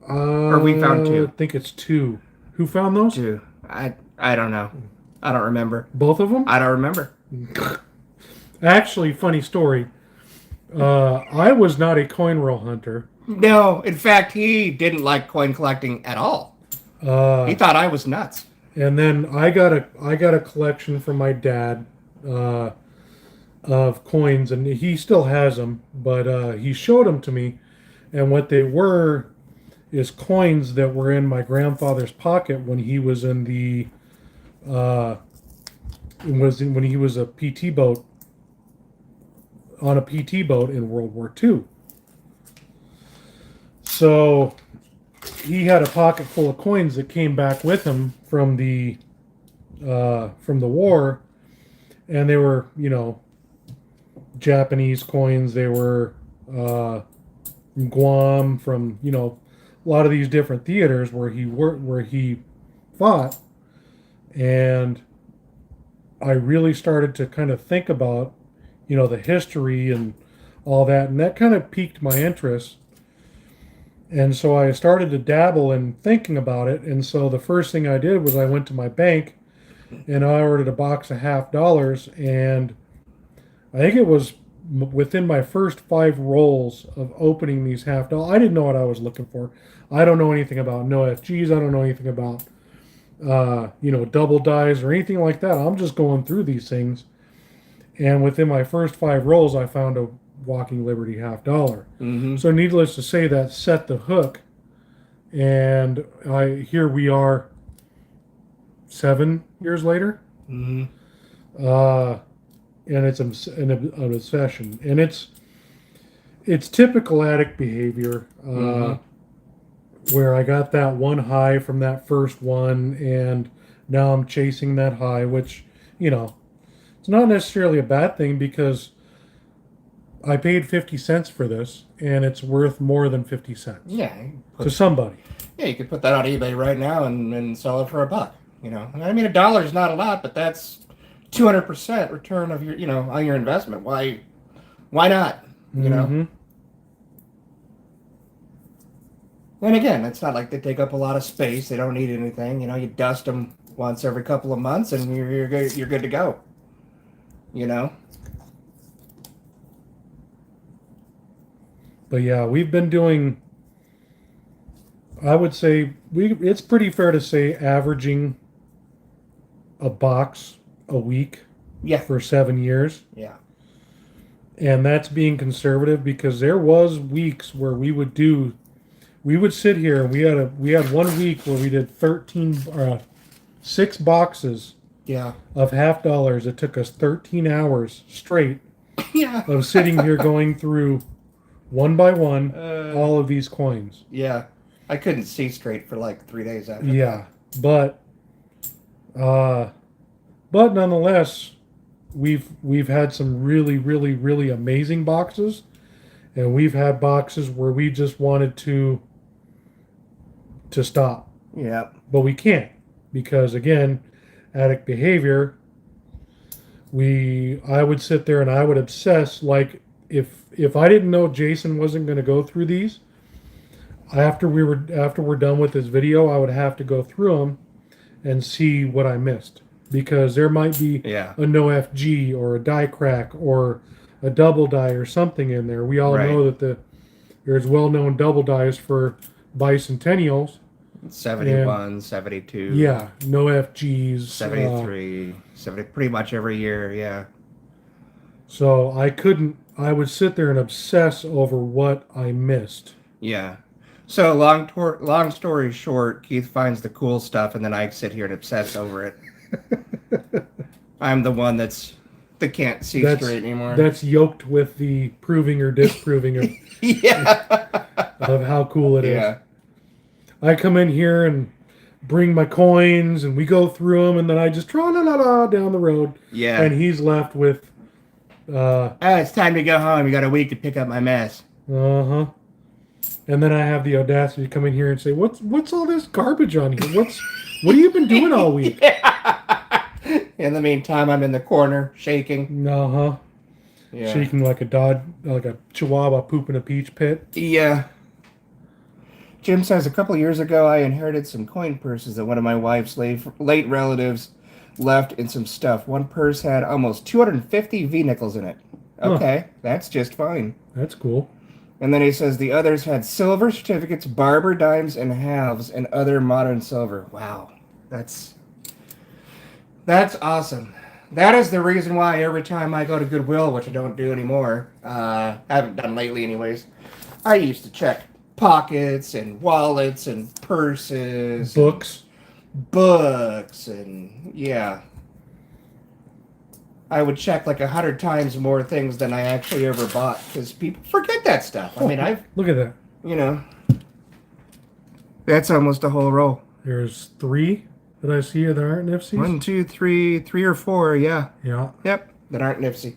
or we found 2. I think it's 2. Who found those? 2. I don't know. I don't remember. Both of them? I don't remember. Actually, funny story. I was not a coin roll hunter. No, in fact, he didn't like coin collecting at all. He thought I was nuts. And then I got a collection from my dad of coins, and he still has them, but he showed them to me, and what they were is coins that were in my grandfather's pocket when he was in the when he was a PT boat on a PT boat in World War II. So he had a pocket full of coins that came back with him from the war, and they were, Japanese coins. They were from Guam, from a lot of these different theaters where he fought, and I really started to kind of think about the history and all that, and that kind of piqued my interest. And so I started to dabble in thinking about it. And so the first thing I did was I went to my bank and I ordered a box of $50. And I think it was within my first 5 rolls of opening these $50. I didn't know what I was looking for. I don't know anything about no FGs. I don't know anything about, double dies or anything like that. I'm just going through these things. And within my first 5 rolls, I found a Walking Liberty $50. Mm-hmm. So needless to say, that set the hook, and here we are 7 years later. Mm-hmm. And it's an obsession, and it's typical addict behavior, where I got that one high from that first one, and now I'm chasing that high, which it's not necessarily a bad thing, because I paid 50 cents for this, and it's worth more than 50 cents. Yeah. To somebody. Yeah, you could put that on eBay right now and sell it for $1. I mean, $1 is not a lot, but that's 200% return of your, on your investment. Why not? And again, it's not like they take up a lot of space. They don't need anything. You dust them once every couple of months, and you're good to go. But yeah, we've been doing, I would say, it's pretty fair to say averaging a box a week for 7 years. Yeah. And that's being conservative, because there was weeks where we would sit here, and we had 1 week where we did 6 boxes of $50. It took us 13 hours straight of sitting here going through one by one all of these coins. Yeah. I couldn't see straight for like 3 days after that. But nonetheless, we've had some really, really, really amazing boxes, and we've had boxes where we just wanted to stop. Yeah. But we can't, because again, addict behavior. I would sit there and I would obsess, like if I didn't know Jason wasn't going to go through these, after we're done with this video, I would have to go through them and see what I missed, because there might be a no FG or a die crack or a double die or something in there. We all know that there's well-known double dies for bicentennials. 71, 72. Yeah, no FGs. 73, 70, pretty much every year, yeah. So I would sit there and obsess over what I missed. Yeah. So long story short, Keith finds the cool stuff, and then I sit here and obsess over it. I'm the one that can't see straight anymore. That's yoked with the proving or disproving of, of how cool it is. Yeah. I come in here and bring my coins, and we go through them, and then I just tra-la-la-la down the road. Yeah. And he's left with... it's time to go home. You got a week to pick up my mess. Uh-huh. And then I have the audacity to come in here and say, "What's all this garbage on here? What have you been doing all week?" In the meantime, I'm in the corner shaking. Uh-huh. Yeah. Shaking like a chihuahua pooping a peach pit. Yeah. Jim says, a couple of years ago, I inherited some coin purses that one of my wife's late relatives left in some stuff. One purse had almost 250 V-nickels in it. Okay, that's just fine. That's cool. And then he says the others had silver certificates, barber dimes, and halves, and other modern silver. Wow, that's awesome. That is the reason why every time I go to Goodwill, which I don't do anymore, haven't done lately anyways, I used to check pockets and wallets and purses, books, and yeah. I would check like 100 times more things than I actually ever bought because people forget that stuff. I mean, look at that. You know, that's almost a whole row. There's 3 that I see that aren't Nipsey's. 1, 2, 3, 3 or 4. Yeah. Yeah. Yep. That aren't Nipsey.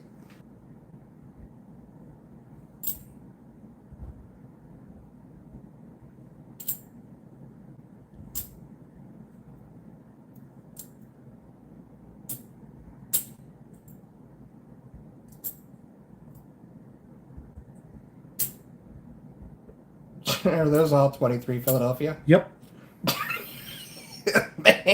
Are those all 23 Philadelphia? Yep. Man.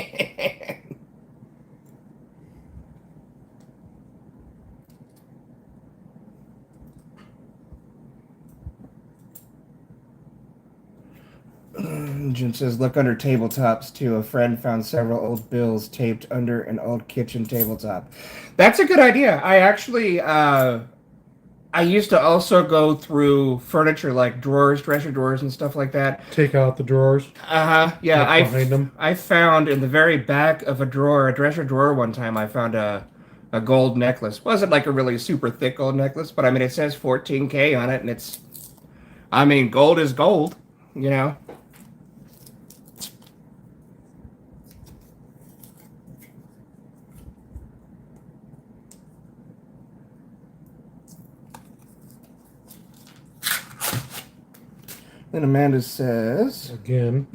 Jim says, look under tabletops too. A friend found several old bills taped under an old kitchen tabletop. That's a good idea. I actually, I used to also go through furniture like drawers, dresser drawers, and stuff like that. Take out the drawers. Yeah, behind them. I found in the very back of a drawer, a dresser drawer, one time. I found a gold necklace. Wasn't like a really super thick gold necklace, but I mean it says 14K on it, and it's, I mean, gold is gold, you know. Then Amanda says, Again,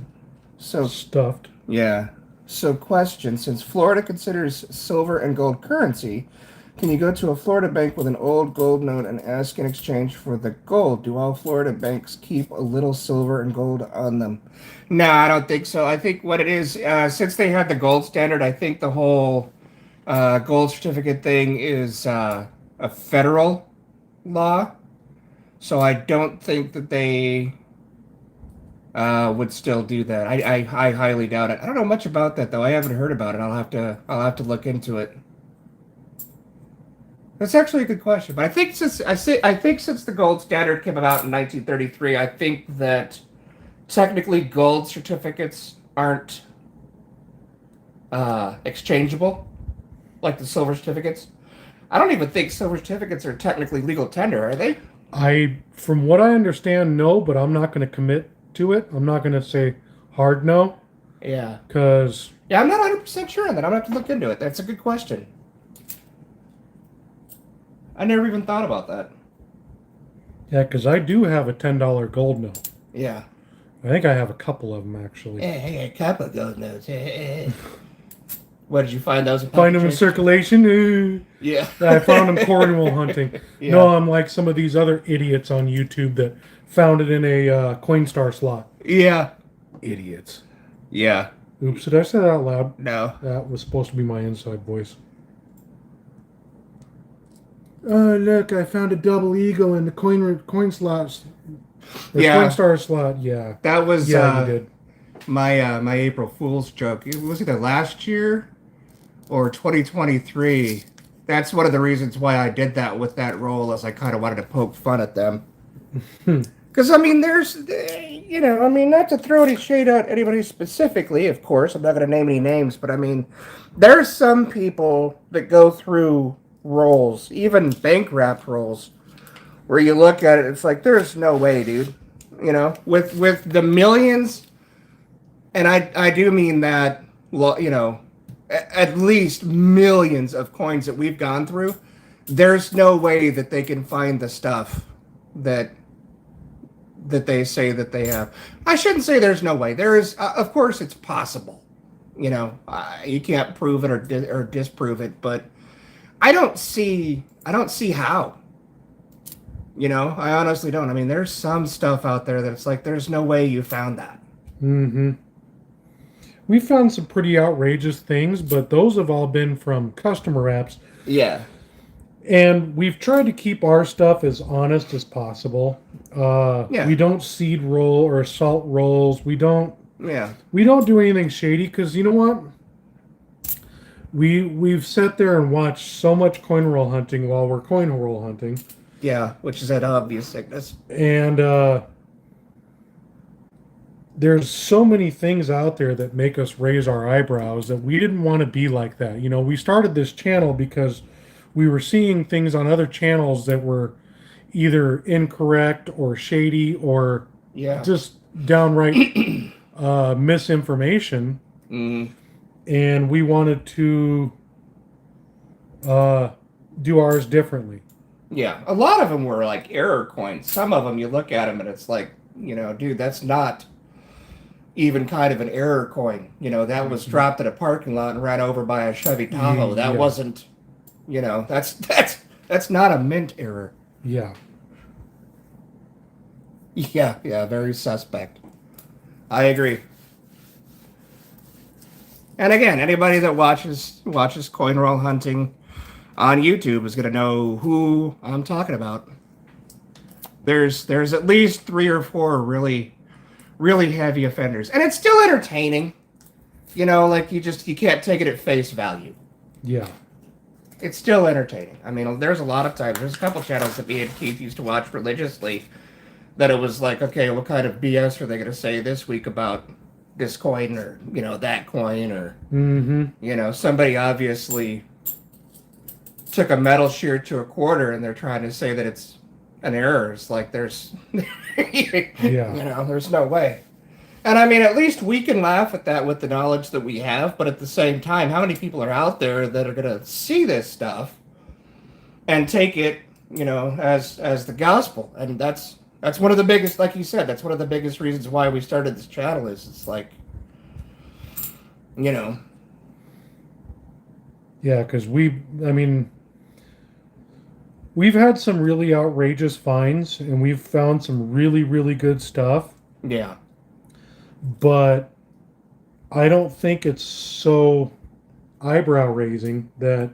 so stuffed. Yeah. So question, since Florida considers silver and gold currency, can you go to a Florida bank with an old gold note and ask in exchange for the gold? Do all Florida banks keep a little silver and gold on them? No, I don't think so. I think what it is, since they had the gold standard, I think the whole gold certificate thing is a federal law. So I don't think that they would still do that. I highly doubt it. I don't know much about that though. I haven't heard about it. I'll have to look into it. That's actually a good question. But I think since the gold standard came about in 1933, I think that technically gold certificates aren't exchangeable like the silver certificates. I don't even think silver certificates are technically legal tender, are they? From what I understand, no, but I'm not going to commit to it. I'm not going to say hard no. Yeah. Because... Yeah, I'm not 100% sure on that. I'm going to have to look into it. That's a good question. I never even thought about that. Yeah, because I do have a $10 gold note. Yeah. I think I have a couple of them, actually. Hey, a couple of gold notes. What, did you find those? Find them in circulation? Yeah. I found them Cornwall hunting. Yeah. No, I'm like some of these other idiots on YouTube that found it in a Coinstar slot. Yeah. Idiots. Yeah. Oops, did I say that out loud? No. That was supposed to be my inside voice. Oh, look, I found a double eagle in the coin slots. The Yeah. Coinstar slot, yeah. That was you did. my April Fool's joke. It was either last year or 2023. That's one of the reasons why I did that with that role, as I kind of wanted to poke fun at them. Because, I mean, there's, you know, I mean, not to throw any shade at anybody specifically, of course. I'm not going to name any names, but I mean, there's some people that go through roles, even bank wrapped roles, where you look at it, it's like, there's no way, dude. You know, with the millions, and I do mean that, well, you know, at least millions of coins that we've gone through, there's no way that they can find the stuff that that they say that they have. I shouldn't say there's no way. There is, of course, it's possible. You know, you can't prove it or disprove it, but I don't see how. You know, I honestly don't. I mean, there's some stuff out there that it's like there's no way you found that. Mm-hmm. We found some pretty outrageous things, but those have all been from customer apps. Yeah. And we've tried to keep our stuff as honest as possible. Yeah. We don't seed roll or salt rolls. We don't Yeah. do anything shady because you know what? We've sat there and watched so much coin roll hunting while we're coin roll hunting. Yeah, which is an obvious sickness. And there's so many things out there that make us raise our eyebrows that we didn't want to be like that. You know, we started this channel because we were seeing things on other channels that were either incorrect or shady or just downright misinformation. Mm. And we wanted to do ours differently. Yeah, a lot of them were like error coins. Some of them you look at them and it's like, you know, dude, that's not even kind of an error coin. You know, that was dropped at a parking lot and ran over by a Chevy Tahoe. That wasn't, you know, that's not a mint error. Yeah. Yeah, very suspect. I agree. And again, anybody that watches coin roll hunting on YouTube is going to know who I'm talking about. There's at least 3 or 4 really heavy offenders, and it's still entertaining. You know, like you can't take it at face value. Yeah. It's still entertaining. I mean, there's a lot of times. There's a couple channels that me and Keith used to watch religiously that it was like, okay, what kind of BS are they going to say this week about this coin or, you know, that coin or, you know, somebody obviously took a metal shear to a quarter and they're trying to say that it's an error. It's like there's, you know, there's no way. And I mean, at least we can laugh at that with the knowledge that we have, but at the same time, how many people are out there that are going to see this stuff and take it, you know, as the gospel? And that's one of the biggest, like you said, that's one of the biggest reasons why we started this channel is it's like, you know. Yeah, because we've had some really outrageous finds and we've found some really, really good stuff. Yeah. But I don't think it's so eyebrow raising that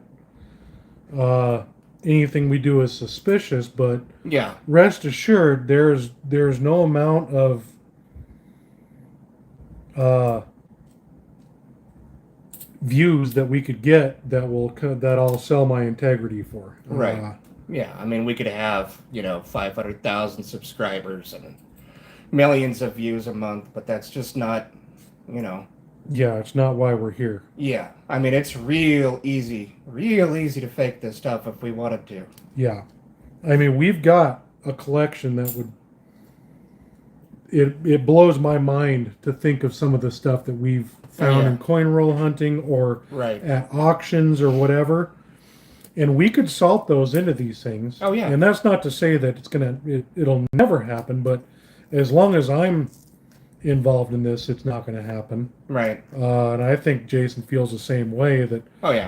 anything we do is suspicious, but rest assured there's no amount of views that we could get that I'll sell my integrity for. Right. Yeah, I mean, we could have, you know, 500,000 subscribers and millions of views a month, but that's just not, you know. Yeah, it's not why we're here. Yeah, I mean, it's real easy to fake this stuff if we wanted to. Yeah. I mean, we've got a collection that would... It blows my mind to think of some of the stuff that we've found in coin roll hunting or at auctions or whatever. And we could salt those into these things. Oh, yeah. And that's not to say that it'll never happen, but as long as I'm involved in this, it's not going to happen. Right. And I think Jason feels the same way that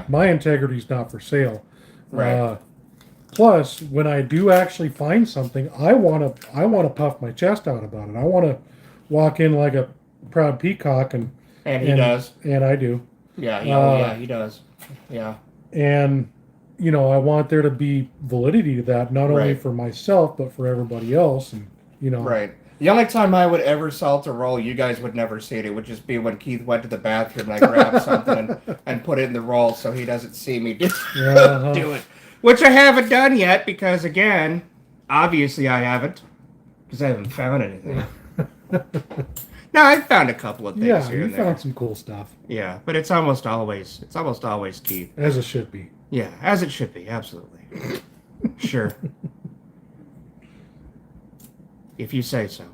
my integrity's not for sale. Right. Plus, when I do actually find something, I want to puff my chest out about it. I want to walk in like a proud peacock and he does. And I do. Yeah, he does. Yeah. And you know, I want there to be validity to that, not only for myself but for everybody else, and you know. Right. The only time I would ever salt a roll, you guys would never see it. It would just be when Keith went to the bathroom and I grabbed something and put it in the roll so he doesn't see me do it. Which I haven't done yet because, again, obviously I haven't because I haven't found anything. No, I've found a couple of things here and there. Yeah, you found some cool stuff. Yeah, but it's almost always Keith. As it should be. Yeah, as it should be, absolutely. Sure. If you say so.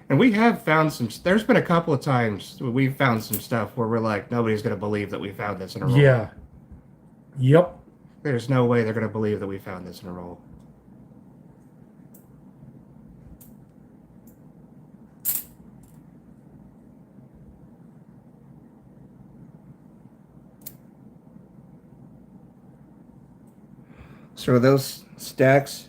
And we have found some. There's been a couple of times we've found some stuff where we're like, nobody's going to believe that we found this in a roll. Yeah. Yep. There's no way they're going to believe that we found this in a roll. So are those stacks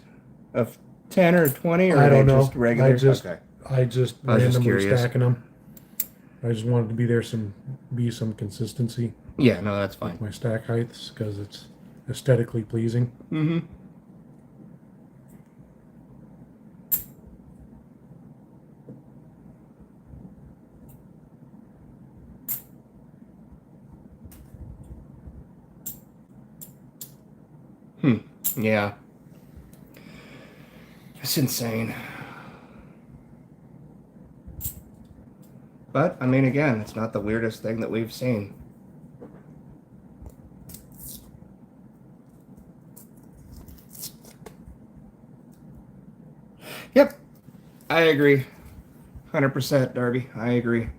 of 10 or 20, or I are they don't know. just regular? I just Okay. I just I was just randomly curious. stacking them. I just wanted to be some consistency Yeah, no, that's fine. with my stack heights because it's aesthetically pleasing. Mm-hmm. Yeah. It's insane. But, I mean, again, it's not the weirdest thing that we've seen. Yep. I agree. 100%, Darby. I agree.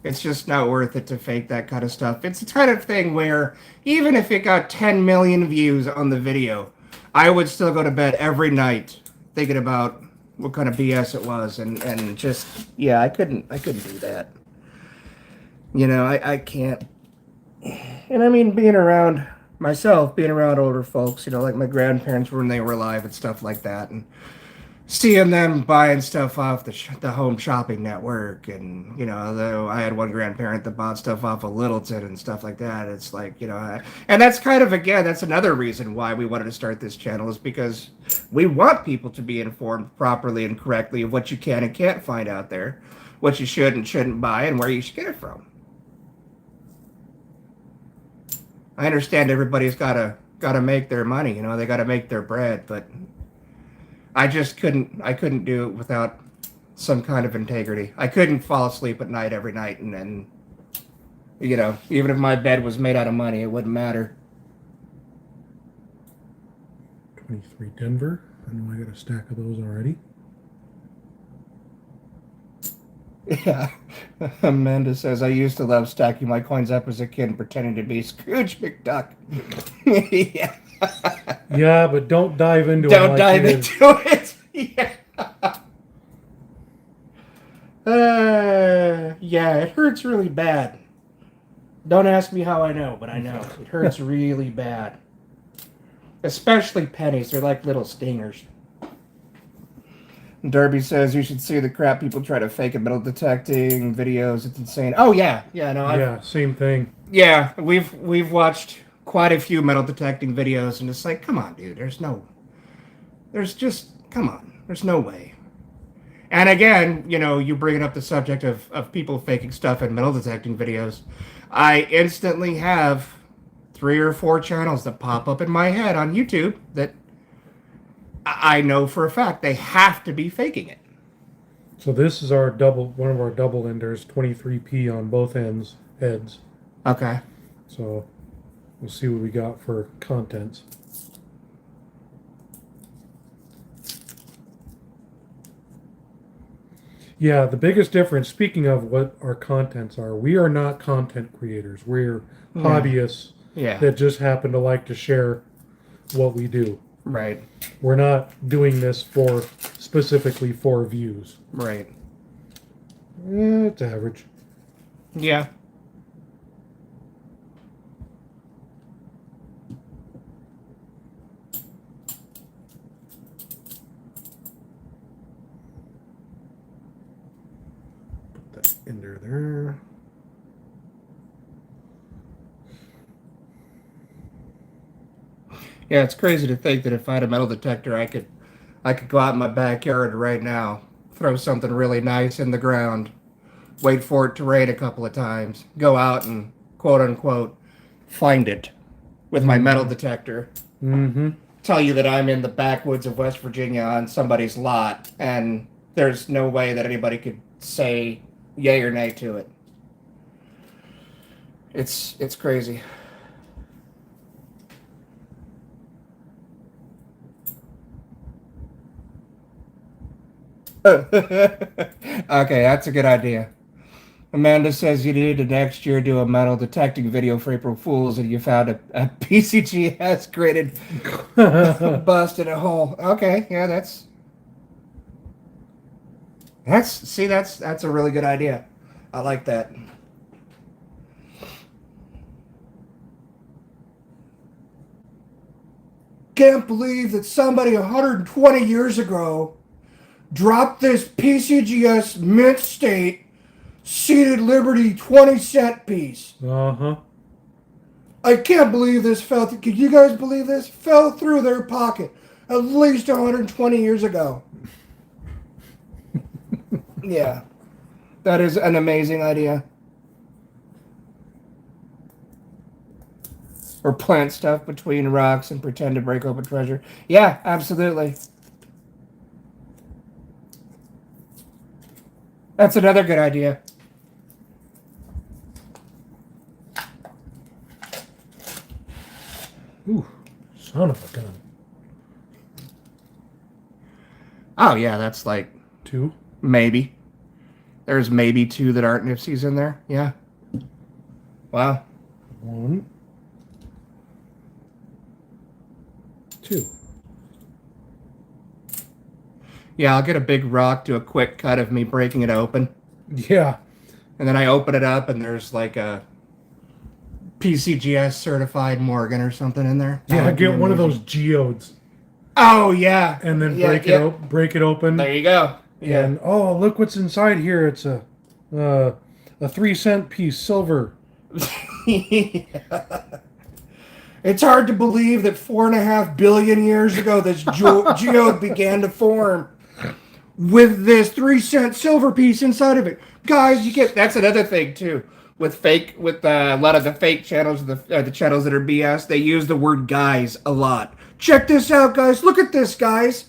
It's just not worth it to fake that kind of stuff. It's the kind of thing where even if it got 10 million views on the video, I would still go to bed every night thinking about what kind of BS it was, and just, yeah, I couldn't do that. You know, I can't. And I mean, being around older folks, you know, like my grandparents when they were alive and stuff like that, and seeing them buying stuff off the home shopping network, and you know, though I had one grandparent that bought stuff off of Littleton and stuff like that. It's like, you know, and that's kind of, again, that's another reason why we wanted to start this channel, is because we want people to be informed properly and correctly of what you can and can't find out there, what you should and shouldn't buy, and where you should get it from. I understand everybody's gotta make their money, you know, they gotta make their bread, but I just couldn't do it without some kind of integrity. I couldn't fall asleep at night every night, and then, you know, even if my bed was made out of money, it wouldn't matter. 23 Denver. I know I got a stack of those already. Yeah. Amanda says, I used to love stacking my coins up as a kid and pretending to be Scrooge McDuck. Yeah. Yeah, but don't dive into it. Don't dive into it. Yeah. Yeah, it hurts really bad. Don't ask me how I know, but I know. It hurts really bad. Especially pennies. They're like little stingers. Derby says you should see the crap people try to fake at metal detecting videos. It's insane. Oh yeah, no. Yeah, same thing. Yeah, we've watched quite a few metal detecting videos, and it's like, come on, dude. Come on. There's no way. And again, you know, you bringing up the subject of people faking stuff in metal detecting videos. I instantly have 3 or 4 channels that pop up in my head on YouTube that I know for a fact they have to be faking it. So this is one of our double enders, 23p on both heads. Okay. So we'll see what we got for contents. Yeah, the biggest difference, speaking of what our contents are, we are not content creators. We're hobbyists that just happen to like to share what we do. Right. We're not doing this specifically for views. Right. It's average. Yeah. Put that ender there. Yeah, it's crazy to think that if I had a metal detector, I could go out in my backyard right now, throw something really nice in the ground, wait for it to rain a couple of times, go out and quote unquote find it with my metal detector. Mm-hmm. Tell you that I'm in the backwoods of West Virginia on somebody's lot, and there's no way that anybody could say yay or nay to it. It's crazy. Okay, that's a good idea. Amanda says you need to next year do a metal detecting video for April Fools, and you found a PCGS graded bust in a hole. Okay, yeah, that's a really good idea. I like that. Can't believe that somebody 120 years ago dropped this PCGS mint state seated Liberty 20-cent piece. Uh-huh. I can't believe this fell through. Can you guys believe this? Fell through their pocket at least 120 years ago. Yeah. That is an amazing idea. Or plant stuff between rocks and pretend to break open treasure. Yeah, absolutely. That's another good idea. Ooh, son of a gun. Oh, yeah, that's like 2. maybe. There's maybe 2 that aren't Nifsies in there. Yeah. Wow. 1, 2. Yeah, I'll get a big rock, do a quick cut of me breaking it open. Yeah. And then I open it up and there's like a PCGS certified Morgan or something in there. Yeah, get one of those geodes. Oh, yeah. And then Yeah, break it open. There you go. Yeah. And oh, look what's inside here. It's a 3-cent piece, silver. It's hard to believe that 4.5 billion years ago this geode began to form with this 3-cent silver piece inside of it. Guys, that's another thing too. With a lot of the fake channels, the channels that are BS, they use the word guys a lot. Check this out, guys. Look at this, guys.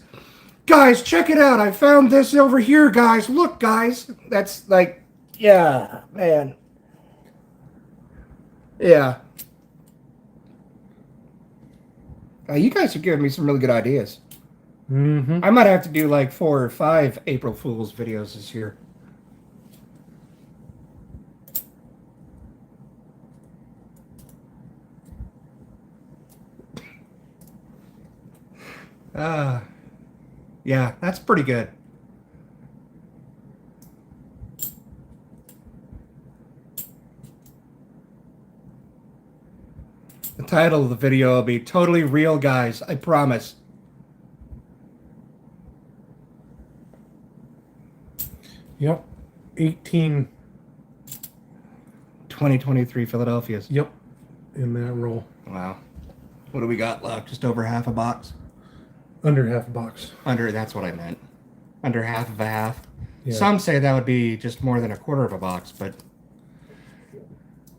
Guys, check it out. I found this over here, guys. Look, guys. That's like, yeah, man. Yeah. You guys are giving me some really good ideas. Mm-hmm. I might have to do like 4 or 5 April Fool's videos this year. Yeah, that's pretty good. The title of the video will be Totally Real Guys, I promise. Yep. 2023 Philadelphia's. Yep. In that roll. Wow. What do we got left? Just over half a box? Under half a box. That's what I meant. Under half of a half. Yeah. Some say that would be just more than a quarter of a box, but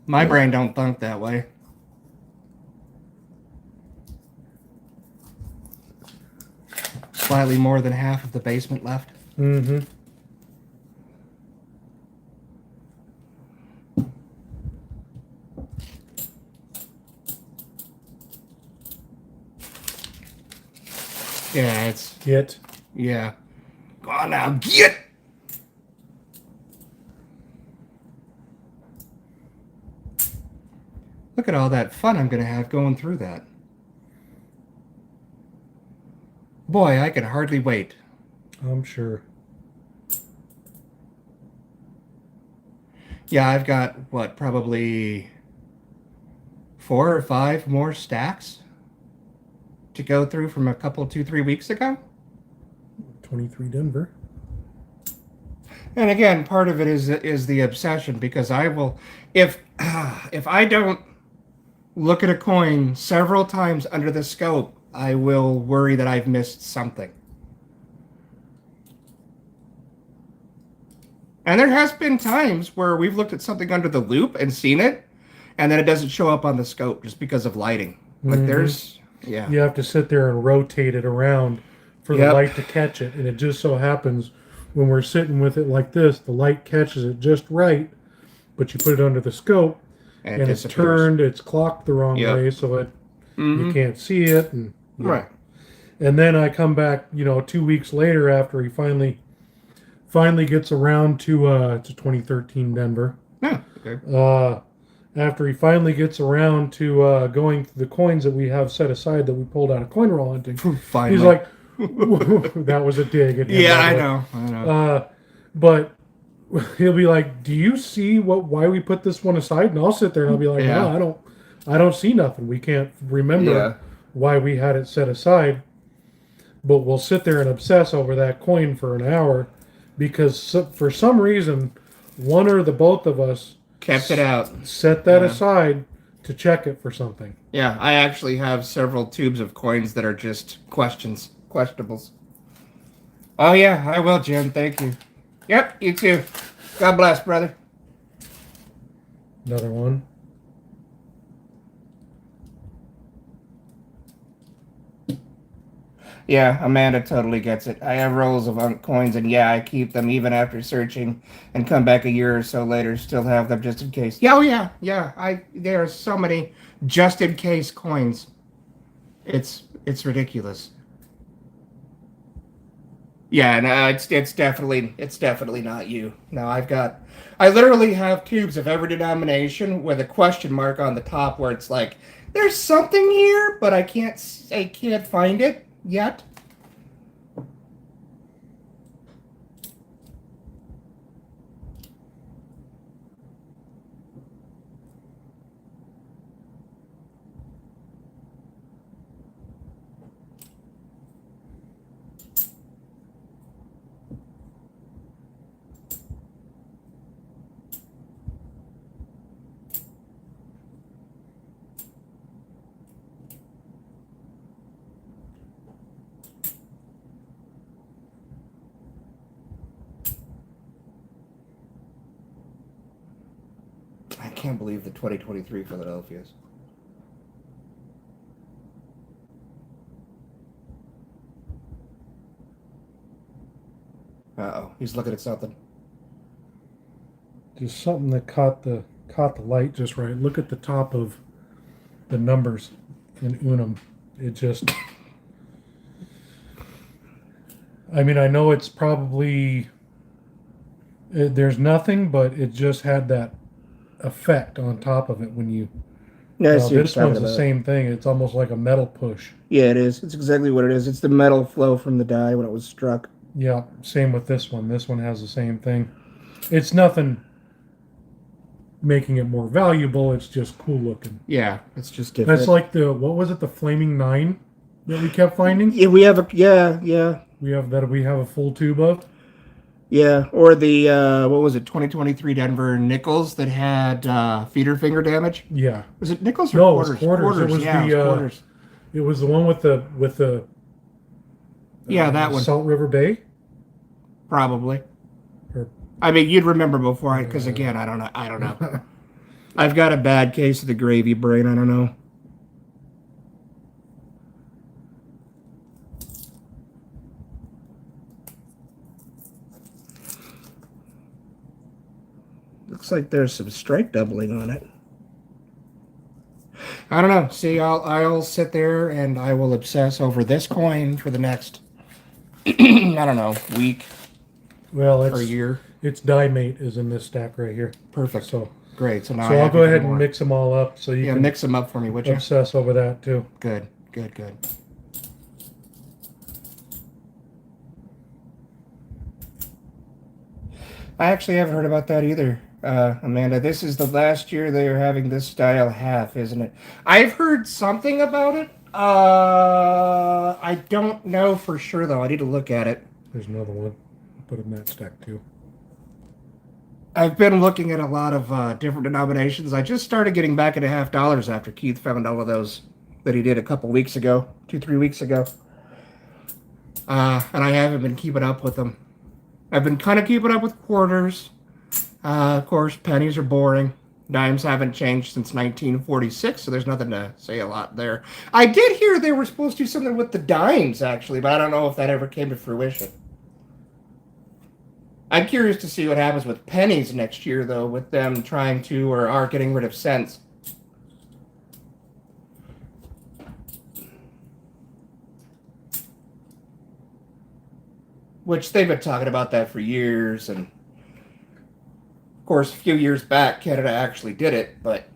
my brain don't think that way. Slightly more than half of the basement left. Mm-hmm. Yeah, it's... Get. Yeah. Go on now, get! Look at all that fun I'm going to have going through that. Boy, I can hardly wait. I'm sure. Yeah, I've got, what, probably 4 or 5 more stacks to go through from a couple, 2-3 weeks ago. 23 Denver. And again, part of it is the obsession, because I will, if I don't look at a coin several times under the scope, I will worry that I've missed something. And there has been times where we've looked at something under the loop and seen it, and then it doesn't show up on the scope just because of lighting. Like there's, yeah. You have to sit there and rotate it around for the light to catch it. And it just so happens when we're sitting with it like this, the light catches it just right, but you put it under the scope and it's turned, it's clocked the wrong way, so it you can't see it. And right. And then I come back, 2 weeks later after he finally finally gets around to 2013 Denver. Yeah. Okay. After he finally gets around to going through the coins that we have set aside that we pulled out of coin roll hunting, Finally. he's like, that was a dig at him. Yeah, by I the way. know. I know. But he'll be like, "Do you see why we put this one aside?" And I'll sit there and I'll be like, Yeah. "No, I don't see nothing. We can't remember Yeah. why we had it set aside." But we'll sit there and obsess over that coin for an hour because for some reason, one or the both of us Kept it out. set that Yeah. aside to check it for something. Yeah, I actually have several tubes of coins that are just questionables. Oh yeah, I will, Jim. Thank you. Yep, you too. God bless, brother. Another one. Yeah, Amanda totally gets it. I have rolls of coins, and yeah, I keep them even after searching, and come back a year or so later, still have them just in case. Yeah, oh yeah, yeah. There are so many just in case coins. It's ridiculous. Yeah, no, it's definitely not you. No, I literally have tubes of every denomination with a question mark on the top where it's like, there's something here, but I can't find it yet. I can't believe the 2023 Philadelphia's. Uh-oh, he's looking at something. Just something that caught the light just right. Look at the top of the numbers in Unum. It just, I mean, I know it's probably, there's nothing, but it just had that effect on top of it when you. Yeah, I Well, see what this you're one's talking the about. same thing. It's almost like a metal push. Yeah, it is. It's exactly what it is. It's the metal flow from the die when it was struck. Yeah, same with this one. This one has the same thing. It's nothing making it more valuable. It's just cool looking. Yeah, it's just different. That's like what was it? The Flaming Nine that we kept finding. Yeah, we have yeah. We have a full tube of. Yeah, or the what was it? 2023 Denver nickels that had feeder finger damage. Yeah. Was it nickels or No, quarters? it was quarters. It was yeah, the it was quarters. It was the one with the Yeah, that one. Salt River Bay. Probably. Or, I mean, you'd remember before, because again, I don't know. I've got a bad case of the gravy brain. I don't know. Looks like there's some strike doubling on it. I don't know. See, I'll sit there and I will obsess over this coin for the next I don't know, week well, or year. Its die mate is in this stack right here. Perfect. So great. So now I'll go ahead and mix them all up so you can mix them up for me, would you? obsess over that too. Good. I actually haven't heard about that either, Amanda. This is the last year they are having this style half, isn't it? I've heard something about it. I don't know for sure though. I need to look at it. There's another one. Put in that stack too. I've been looking at a lot of different denominations. I just started getting back into $50 after Keith found all of those that he did a couple weeks ago, 2-3 weeks ago. And I haven't been keeping up with them. I've been kind of keeping up with quarters. Of course, pennies are boring. Dimes haven't changed since 1946, so there's nothing to say a lot there. I did hear they were supposed to do something with the dimes, actually, but I don't know if that ever came to fruition. I'm curious to see what happens with pennies next year, though, with them trying to or are getting rid of cents. which they've been talking about that for years. And of course, a few years back, Canada actually did it, but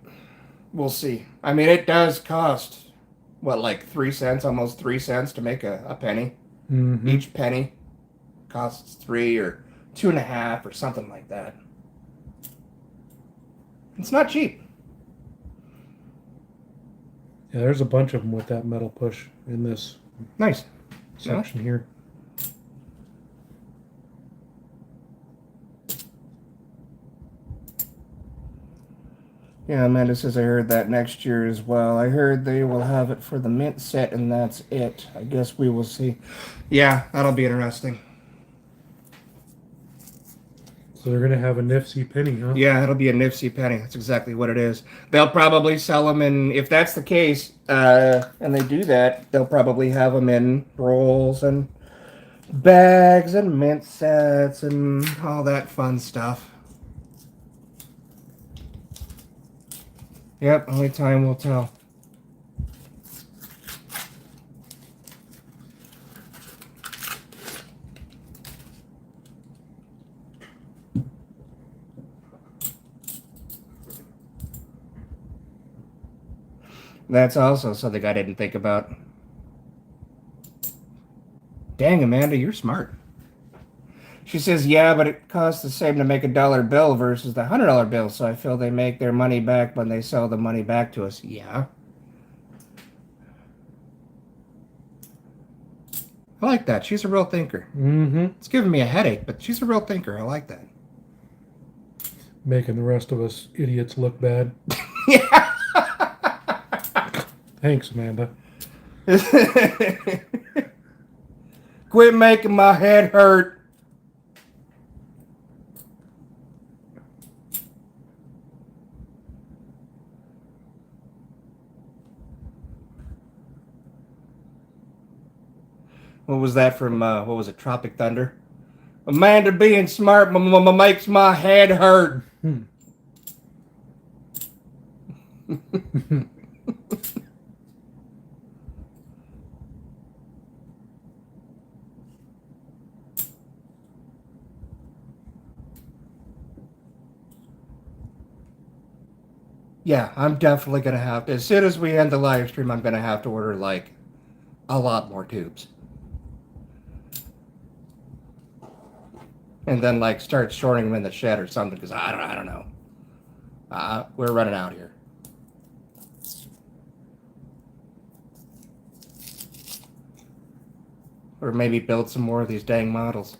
we'll see. I mean, it does cost, what, like 3 cents, almost 3 cents to make a penny. Mm-hmm. Each penny costs 3 or 2.5 or something like that. It's not cheap. Yeah, there's a bunch of them with that metal push in this Nice. section here. Yeah, Amanda says I heard that next year as well. I heard they will have it for the mint set and that's it. I guess we will see. Yeah, that'll be interesting. So they're going to have a nifty penny, huh? Yeah, it'll be a nifty penny. That's exactly what it is. They'll probably sell them in, if that's the case, and they do that, they'll probably have them in rolls and bags and mint sets and all that fun stuff. Yep, only time will tell. That's also something I didn't think about. Dang, Amanda, you're smart. She says, yeah, but it costs the same to make a dollar bill versus the $100 bill, so I feel they make their money back when they sell the money back to us. Yeah. I like that. She's a real thinker. Mm-hmm. It's giving me a headache, but she's a real thinker. I like that. Making the rest of us idiots look bad. Yeah. Thanks, Amanda. Quit making my head hurt. What was that from, what was it, Tropic Thunder? Amanda being smart makes my head hurt. Yeah, I'm definitely going to have to, as soon as we end the live stream, I'm going to have to order, like, a lot more tubes. And then, like, start storing them in the shed or something, because I don't know. We're running out here. Or maybe build some more of these dang models.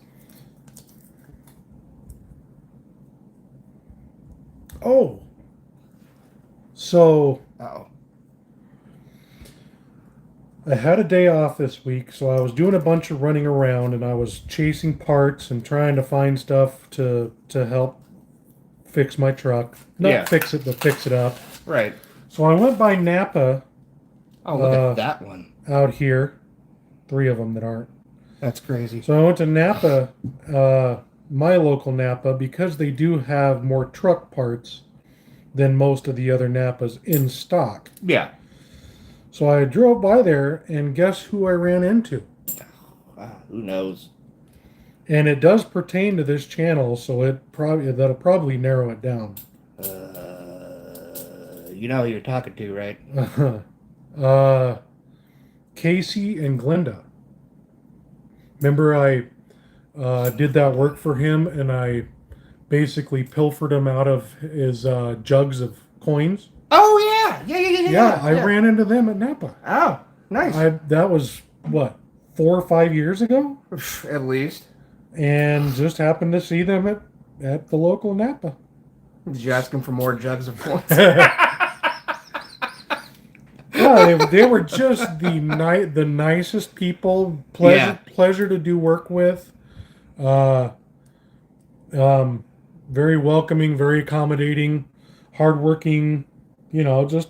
Oh. So Uh-oh. I had a day off this week, so I was doing a bunch of running around and I was chasing parts and trying to find stuff to help fix my truck. Not fix it, but fix it up. Right. So I went by Napa. Oh, look at that one. Out here. 3 of them that aren't. That's crazy. So I went to Napa, my local Napa, because they do have more truck parts than most of the other Napas in stock. Yeah. So I drove by there, and guess who I ran into? Who knows? And it does pertain to this channel, so that'll probably narrow it down. You know who you're talking to, right? Casey and Glenda. Remember I did that work for him, and I basically pilfered him out of his jugs of coins? Oh, yeah. Yeah, I ran into them at Napa. Oh, nice. That was, what, 4 or 5 years ago? At least. And just happened to see them at the local Napa. Did you ask them for more jugs of coins? Yeah, they were just the nicest people. Pleasure to do work with. Very welcoming, very accommodating, hardworking. Just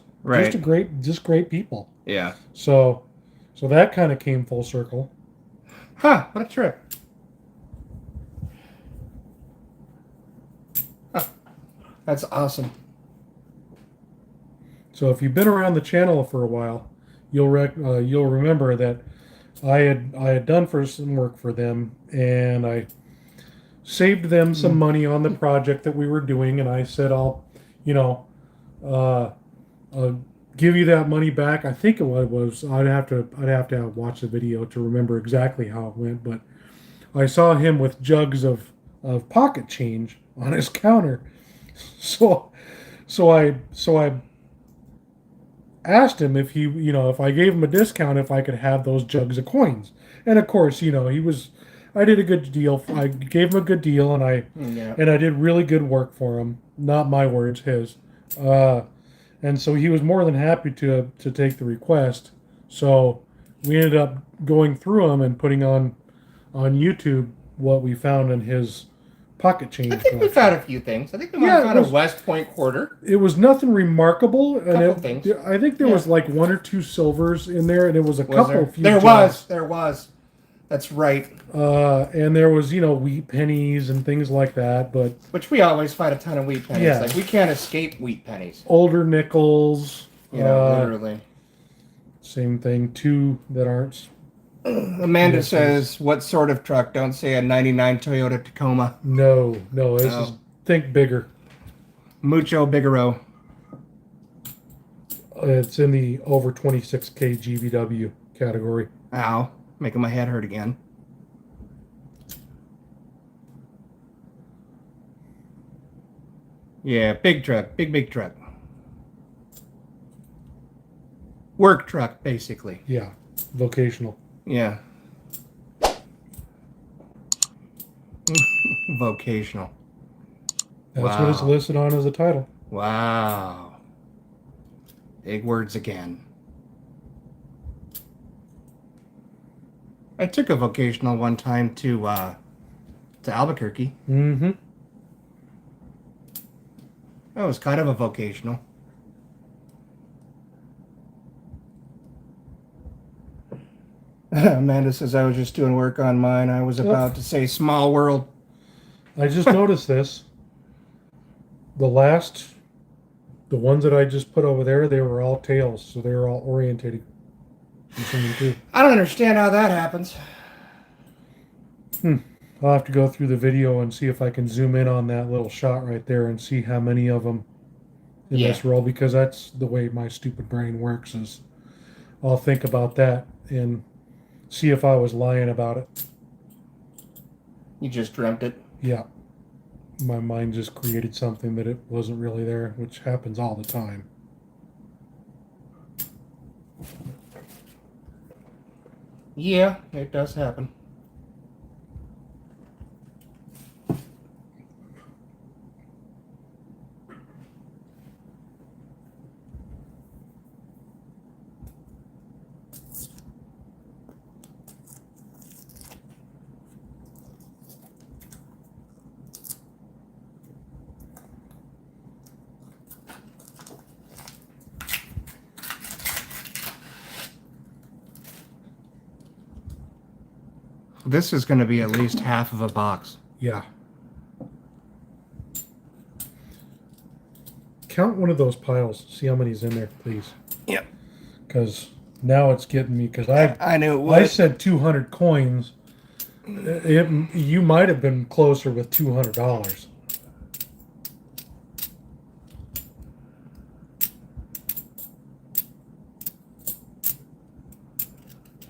great people. Yeah. So that kind of came full circle. Huh? What a trip. Huh. That's awesome. So if you've been around the channel for a while, you'll remember that I had done for some work for them, and I saved them some money on the project that we were doing, and I said you know, uh, I'll give you that money back. I think it was I'd have to watch the video to remember exactly how it went, but I saw him with jugs of pocket change on his counter. So so I asked him if if I gave him a discount, if I could have those jugs of coins. And of course, I did a good deal. I gave him a good deal, and Yeah. I did really good work for him. Not my words, his. Uh, and so he was more than happy to take the request. So we ended up going through them and putting on YouTube what we found in his pocket change I think we collection. found a few things. I think we might have found a West Point quarter. It was nothing remarkable, and Couple things. I think there was like one or two silvers in there, and it was a couple few. There gems. was. That's right. And there was wheat pennies and things like that, but Which we always find a ton of wheat pennies. Yeah. Like we can't escape wheat pennies. older nickels. Literally. Same thing. Two that aren't. Amanda Yes, says, "What sort of truck? Don't say a '99 Toyota Tacoma." No. This No. is think bigger. Mucho Bigero. It's in the over 26K GVW category. Ow, making my head hurt again. Yeah, big truck, big truck. Work truck, basically. Yeah, vocational. Yeah. Vocational. That's what it's Wow. listed on as a title. Wow. Big words again. I took a vocational one time to Albuquerque. Mm-hmm. That was kind of a vocational. Amanda says I was just doing work on mine. I was about to say small world. I just noticed this. The ones that I just put over there, they were all tails, so they were all orientated. I don't understand how that happens. I'll have to go through the video and see if I can zoom in on that little shot right there and see how many of them in this row, because that's the way my stupid brain works. Is I'll think about that and see if I was lying about it. You just dreamt it. Yeah. My mind just created something that it wasn't really there, which happens all the time. Yeah, it does happen. This is going to be at least half of a box. Yeah. Count one of those piles. See how many's in there, please. Yep. Because now it's getting me. Because I knew it I would. said 200 coins. You might have been closer with $200.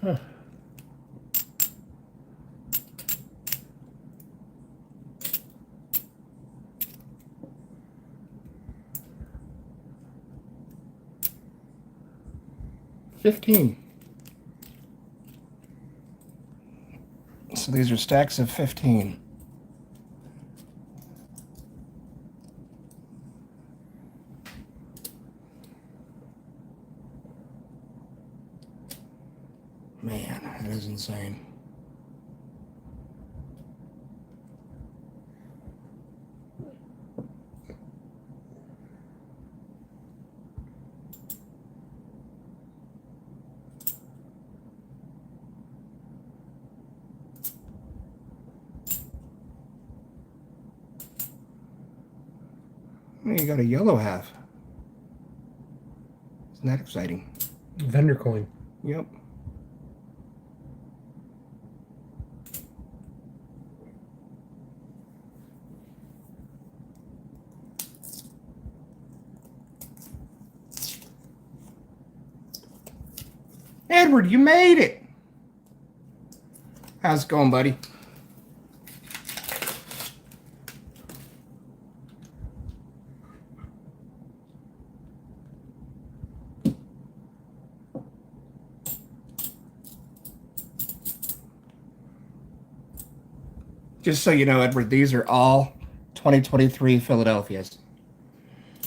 Huh. $15. So these are stacks of 15. Man, that is insane. You got a yellow half. Isn't that exciting? Vendor coin. Yep. Edward, you made it. How's it going, buddy? Just so you know, Edward, these are all 2023 Philadelphias.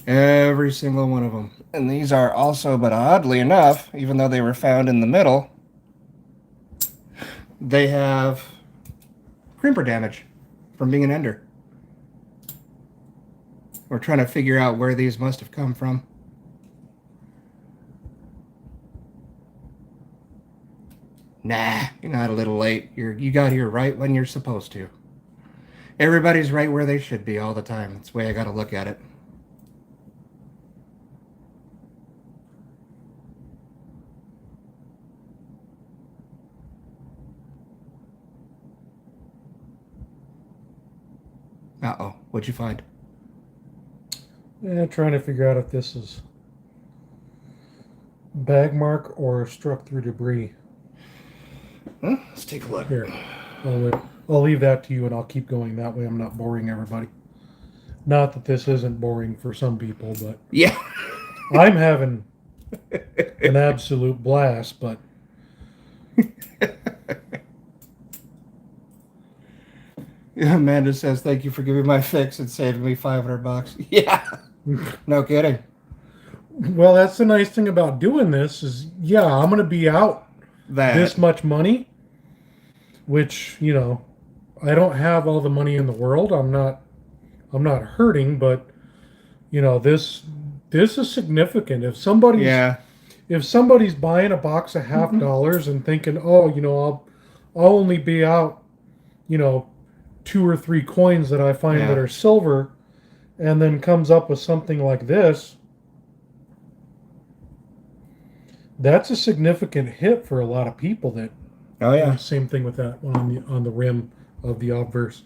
Every single one of them. And these are also, but oddly enough, even though they were found in the middle, they have crimper damage from being an ender. We're trying to figure out where these must have come from. Nah, you're not a little late. You got here right when you're supposed to. Everybody's right where they should be all the time. That's the way I got to look at it. Uh-oh. What'd you find? Yeah, trying to figure out if this is bag mark or struck through debris. Huh? Let's take a look. Here, I'll leave that to you, and I'll keep going. That way I'm not boring everybody. Not that this isn't boring for some people, but Yeah. I'm having an absolute blast, but Amanda says, thank you for giving my fix and saving me $500. Yeah. No kidding. well, that's the nice thing about doing this is, yeah, I'm going to be out this much money, which, you know, I don't have all the money in the world. I'm not hurting, but you know, this is significant. If somebody's buying a box of half dollars and thinking, oh, you know, I'll only be out, you know, 2 or 3 coins that I find that are silver, and then comes up with something like this, that's a significant hit for a lot of people. That same thing with that one on the rim of the obverse.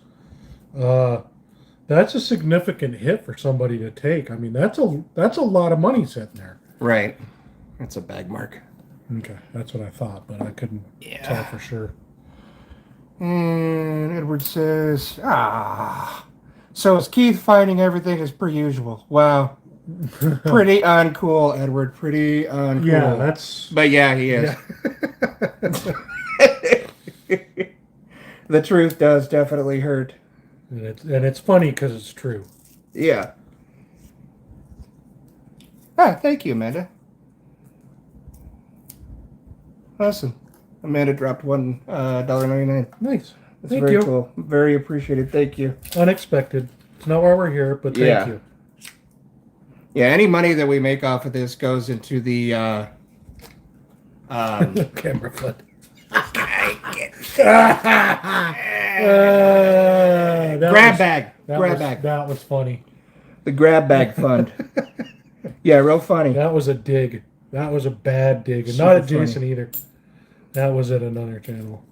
That's a significant hit for somebody to take. I mean, that's a lot of money sitting there. Right. That's a bag mark. Okay, that's what I thought, but I couldn't tell for sure. And Edward says, so is Keith finding everything as per usual? Wow. Pretty uncool, Edward. Pretty uncool. Yeah, that's... But yeah, he is. Yeah. The truth does definitely hurt. And it's funny because it's true. Yeah. Thank you, Amanda. Awesome. Amanda dropped $1.99. Nice. That's very cool. Very appreciated. Thank you. Unexpected. It's not why we're here, but thank you. Yeah, any money that we make off of this goes into the camera foot. Grab bag. That was funny. The grab bag fund. Yeah, real funny. That was a dig. That was a bad dig. And not at Jason either. That was at another channel.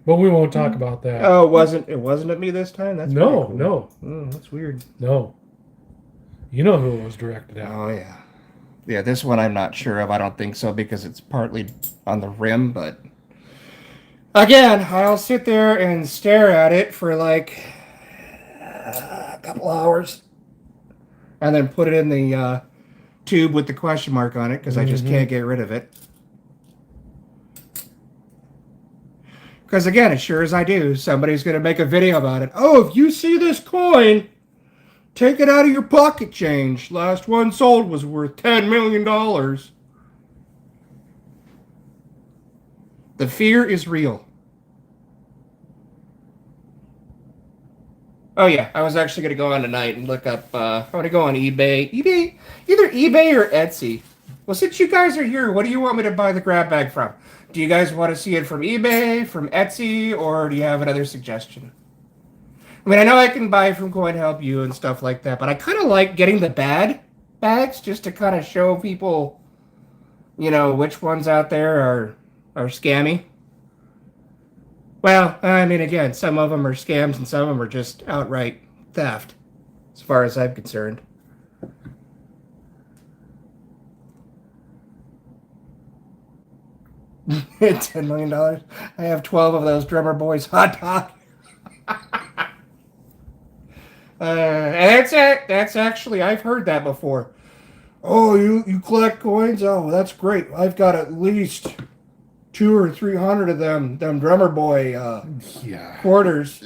But we won't talk about that. Oh, it wasn't at me this time? That's no, cool. No. Oh, that's weird. No. You know who it was directed at. Oh, yeah. Yeah, this one I'm not sure of. I don't think so because it's partly on the rim, but again, I'll sit there and stare at it for like a couple hours and then put it in the tube with the question mark on it because I just can't get rid of it. Because again, as sure as I do, somebody's going to make a video about it. Oh, if you see this coin, take it out of your pocket change. Last one sold was worth $10 million. The fear is real. Oh yeah, I was actually going to go on tonight and look up, I want to go on eBay. Either eBay or Etsy. Well, since you guys are here, what do you want me to buy the grab bag from? Do you guys want to see it from eBay, from Etsy, or do you have another suggestion? I mean, I know I can buy from Coin Help You and stuff like that, but I kind of like getting the bad bags just to kind of show people, you know, which ones out there are scammy. Well, I mean, again, some of them are scams and some of them are just outright theft, as far as I'm concerned. $10 million. I have 12 of those drummer boys hot dog. And that's it. That's actually, I've heard that before. Oh, you collect coins? Oh, that's great. I've got at least 200 or 300 of them drummer boy quarters.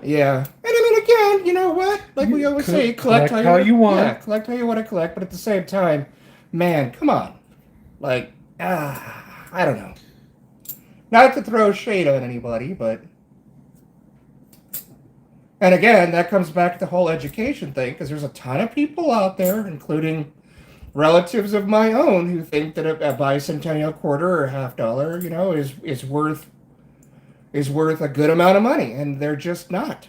Yeah. And I mean, again, you know what? Like we always say, collect how you want. Yeah, collect how you want to collect. But at the same time, man, come on. Like, I don't know. Not to throw shade on anybody, but... And again, that comes back to the whole education thing, because there's a ton of people out there, including relatives of my own, who think that a bicentennial quarter or $50, you know, is worth a good amount of money, and they're just not.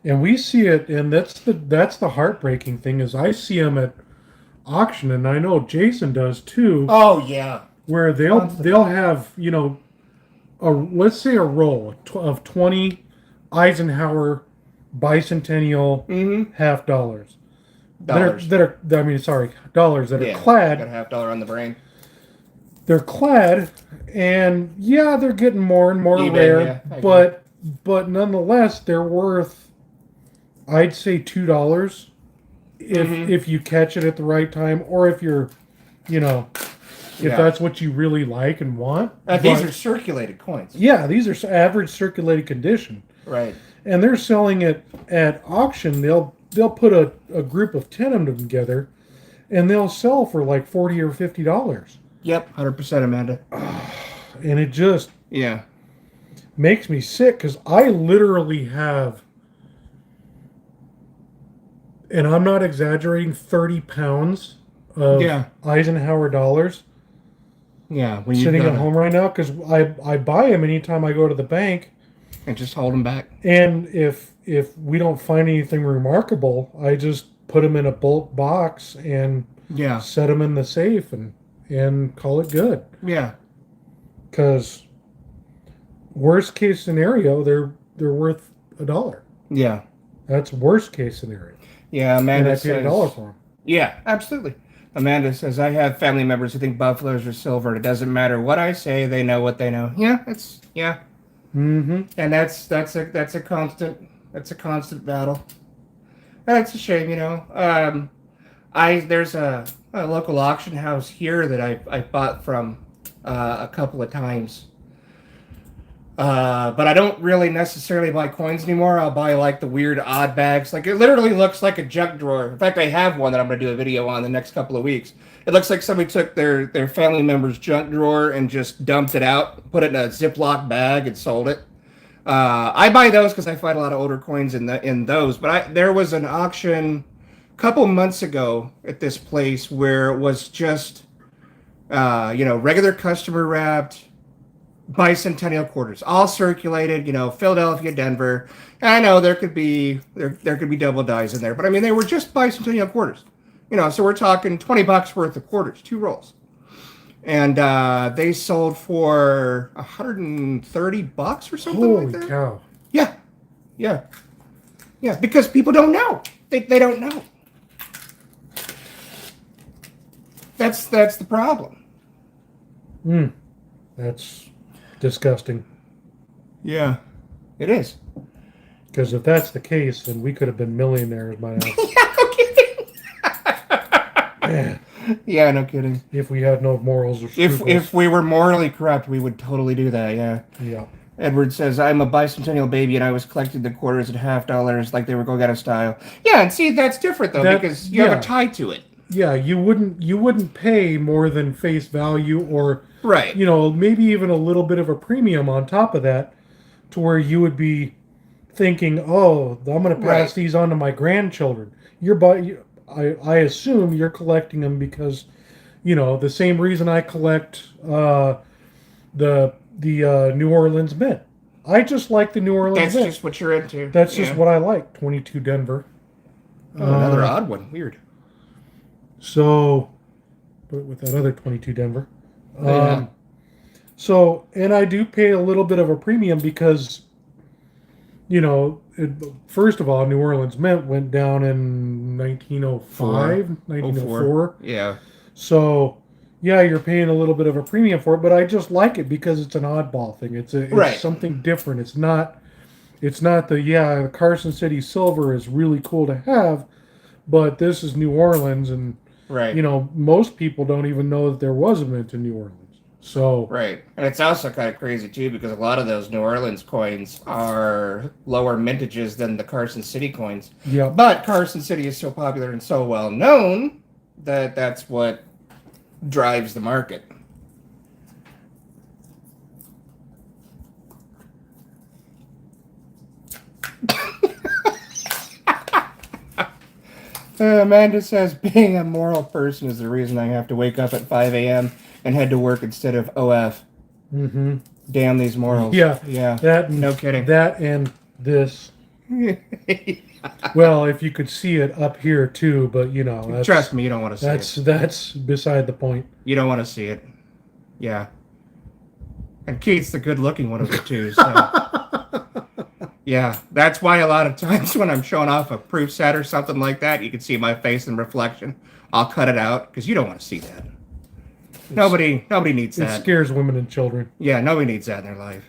And we see it, and that's the heartbreaking thing, is I see them at auction, and I know Jason does too. Oh yeah, where they'll have, you know, let's say a roll of 20 Eisenhower bicentennial $50 dollars that are dollars that are clad. Got a $50 on the brain. They're clad, and yeah, they're getting more and more eBay, rare, but nonetheless, they're worth, I'd say, $2 if you catch it at the right time, or if you're, you know, if that's what you really like and want. These are circulated coins. Yeah, these are average circulated condition. Right. And they're selling it at auction. They'll put a group of 10 of them together, and they'll sell for like $40 or $50. Yep, 100%, Amanda. And it just makes me sick, because I literally have, and I'm not exaggerating, 30 pounds of Eisenhower dollars. Yeah, when sitting at home right now, because I buy them anytime I go to the bank. And just hold them back. And if we don't find anything remarkable, I just put them in a bulk box and set them in the safe and call it good. Yeah. Because worst case scenario, they're worth $1. Yeah. That's worst case scenario. Yeah, Amanda and I paid $1 for them. Yeah, absolutely. Amanda says, I have family members who think buffaloes are silver, and it doesn't matter what I say, they know what they know. Yeah, and that's a constant battle. And it's a shame, you know. There's a local auction house here that I bought from a couple of times. But I don't really necessarily buy coins anymore. I'll buy like the weird odd bags. Like, it literally looks like a junk drawer. In fact, I have one that I'm going to do a video on the next couple of weeks. It looks like somebody took their family member's junk drawer and just dumped it out, put it in a Ziploc bag, and sold it. I buy those because I find a lot of older coins in those. But there was an auction a couple months ago at this place where it was just, regular customer wrapped bicentennial quarters, all circulated, Philadelphia, Denver. And I know there could be double dies in there, but I mean, they were just bicentennial quarters, so we're talking $20 worth of quarters, 2 rolls. And they sold for $130 or something like that. Holy cow. Yeah, because people don't know. They don't know. That's the problem. That's disgusting. Yeah, it is. Because if that's the case, then we could have been millionaires by now. Yeah, no kidding. Man. Yeah, no kidding. If we had no morals or scruples. If we were morally corrupt, we would totally do that, yeah. Edward says, I'm a bicentennial baby and I was collecting the quarters at $50 like they were going out of style. Yeah, and see, that's different though, because you have a tie to it. Yeah, you wouldn't pay more than face value, or right. Maybe even a little bit of a premium on top of that, to where you would be thinking, oh, I'm going to pass these on to my grandchildren. I assume you're collecting them because, the same reason I collect the New Orleans Mint. I just like the New Orleans Mint. That's just what you're into. That's just what I like. 22 Denver. Oh, another odd one. Weird. So, but with that other 22 Denver. So, and I do pay a little bit of a premium because, first of all, New Orleans Mint went down in 1905, 1904. Yeah. So, yeah, you're paying a little bit of a premium for it, but I just like it because it's an oddball thing. It's Right. something different. It's not the Carson City silver is really cool to have, but this is New Orleans, and Right. most people don't even know that there was a mint in New Orleans. So Right. And it's also kind of crazy too because a lot of those New Orleans coins are lower mintages than the Carson City coins. yeah, But Carson City is so popular and so well known that that's what drives the market. Amanda says being a moral person is the reason I have to wake up at 5 a.m. and head to work instead of OF. mm-hmm. Damn these morals. Yeah, Yeah. that No kidding. That and this. Well, if you could see it up here too, but that's, Trust me, you don't want to see it. that's beside the point. You don't want to see it. Yeah. And Keith's the good-looking one of the two, so... Yeah, that's why a lot of times when I'm showing off a proof set or something like that, you can see my face in reflection. I'll cut it out, because you don't want to see that. Nobody needs It that. scares women and children. Yeah, nobody needs that in their life.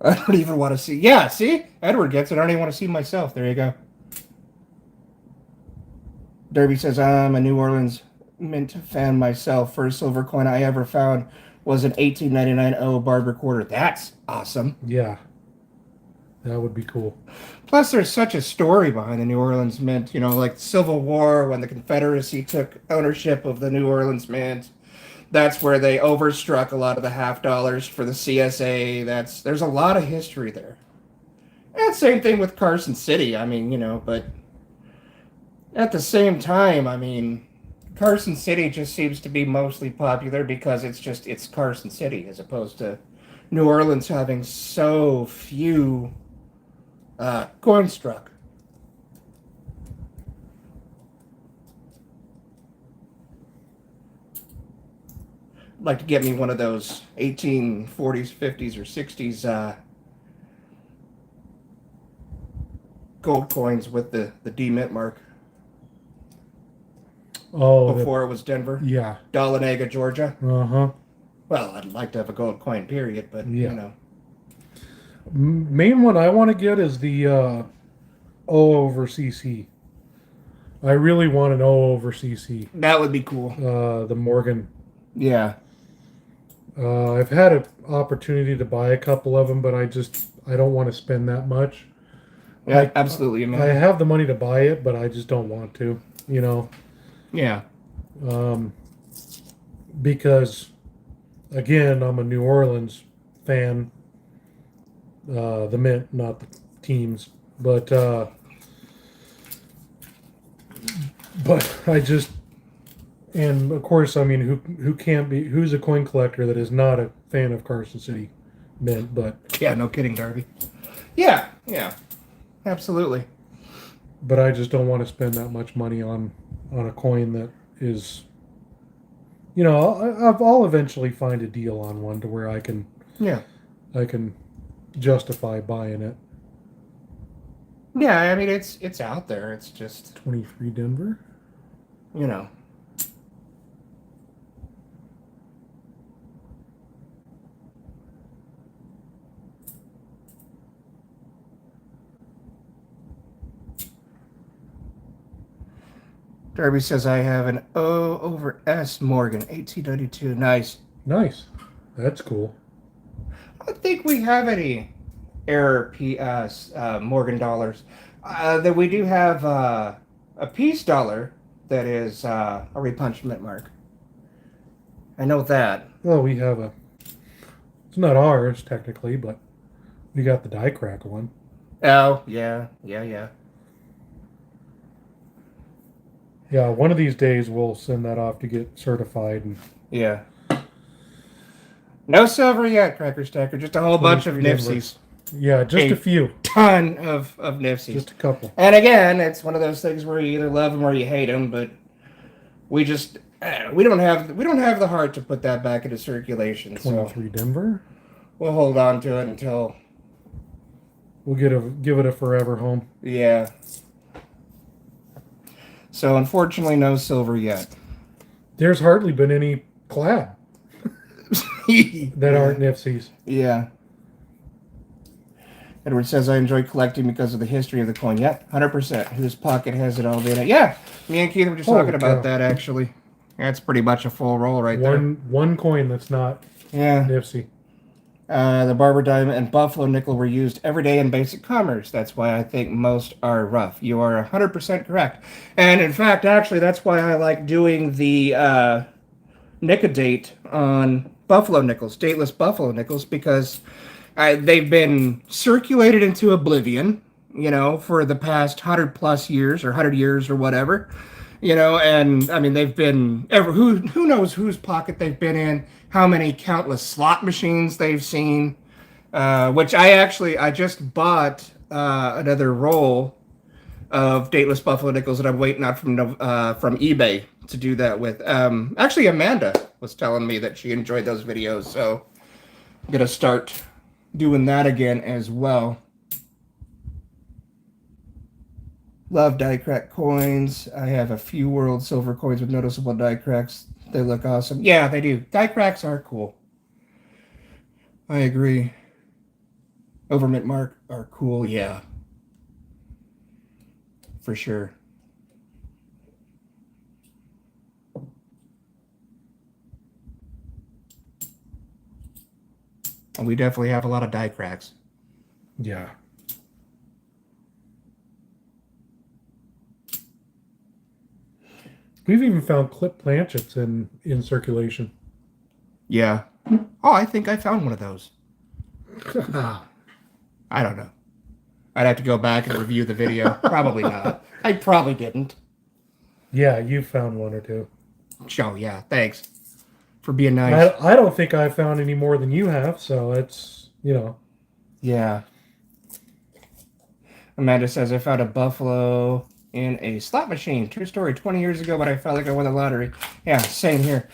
I don't even want to see. Yeah, see? Edward gets it. I don't even want to see myself. There you go. Derby says, I'm a New Orleans Mint fan myself. First silver coin I ever found was an 1899 O barber quarter. That's awesome. Yeah, that would be cool. Plus, there's such a story behind the New Orleans Mint. Like the Civil War, when the Confederacy took ownership of the New Orleans Mint. That's where they overstruck a lot of the half dollars for the CSA. There's a lot of history there. And same thing with Carson City. I mean, but at the same time, I mean, Carson City just seems to be mostly popular because it's Carson City as opposed to New Orleans having so few coins struck. I'd like to get me one of those 1840s, 50s, or 60s gold coins with the D mint mark. Oh, Before it was Denver. Yeah. Dahlonega, Georgia. Uh-huh. Well, I'd like to have a gold coin, period, but, Yeah. Main one I want to get is the O over CC. I really want an O over CC. That would be cool. The Morgan. Yeah. I've had an opportunity to buy a couple of them, but I don't want to spend that much. Yeah, absolutely, man. I have the money to buy it, but I just don't want to, Yeah. Because, again, I'm a New Orleans fan. The Mint, not the teams, but I just, and of course, I mean, who's a coin collector that is not a fan of Carson City Mint? But yeah, no kidding, Darby. Yeah, absolutely. But I just don't want to spend that much money on a coin that is, I'll eventually find a deal on one to where I can justify buying it. Yeah, I mean it's out there. It's just 23 Denver. Darby says I have an O over S Morgan 1892. Nice. That's cool. I don't think we have any error Morgan dollars. That we do have a peace dollar that is a repunched mint mark. I know that. Well, we have it's not ours technically, but we got the die crack one. Oh, yeah. Yeah, one of these days we'll send that off to get certified. And yeah. No silver yet, Cracker Stacker. Just a whole bunch of Nipsies. Yeah, just a few. Ton of Nipsies. Just a couple. And again, it's one of those things where you either love them or you hate them. But we just we don't have the heart to put that back into circulation. 23 so Denver. we'll hold on to it until We'll give it a forever home. Yeah. So unfortunately, no silver yet. There's hardly been any clad that aren't NFCs. Yeah. Edward says, I enjoy collecting because of the history of the coin. Yep, 100%. Whose pocket has it all in it? Yeah, me and Keith were just talking about that, actually. That's pretty much a full roll right there. One coin that's not NFC. The Barber Diamond and Buffalo Nickel were used every day in basic commerce. That's why I think most are rough. You are 100% correct. And in fact, actually, that's why I like doing the Nicodate on Buffalo Nickels, dateless Buffalo Nickels, because they've been circulated into oblivion, for the past 100+ years or 100 years or whatever, and I mean, they've been who knows whose pocket they've been in, how many countless slot machines they've seen, which I just bought another roll of dateless Buffalo Nickels that I'm waiting out from eBay to do that with. Actually, Amanda was telling me that she enjoyed those videos, so I'm gonna start doing that again as well. Love die crack coins. I have a few world silver coins with noticeable die cracks. They look awesome. Yeah, they do. Die cracks are cool. I agree. Overmint mark are cool. Yeah. For sure. And we definitely have a lot of die cracks. Yeah. We've even found clip planchets in circulation. Yeah. Oh, I think I found one of those. I don't know. I'd have to go back and review the video. Probably not. I probably didn't. Yeah, you found one or two. Oh, yeah. Thanks for being nice. I don't think I found any more than you have, so it's, Yeah. Amanda says, I found a buffalo in a slot machine. True story. 20 years ago, but I felt like I won the lottery. Yeah, same here.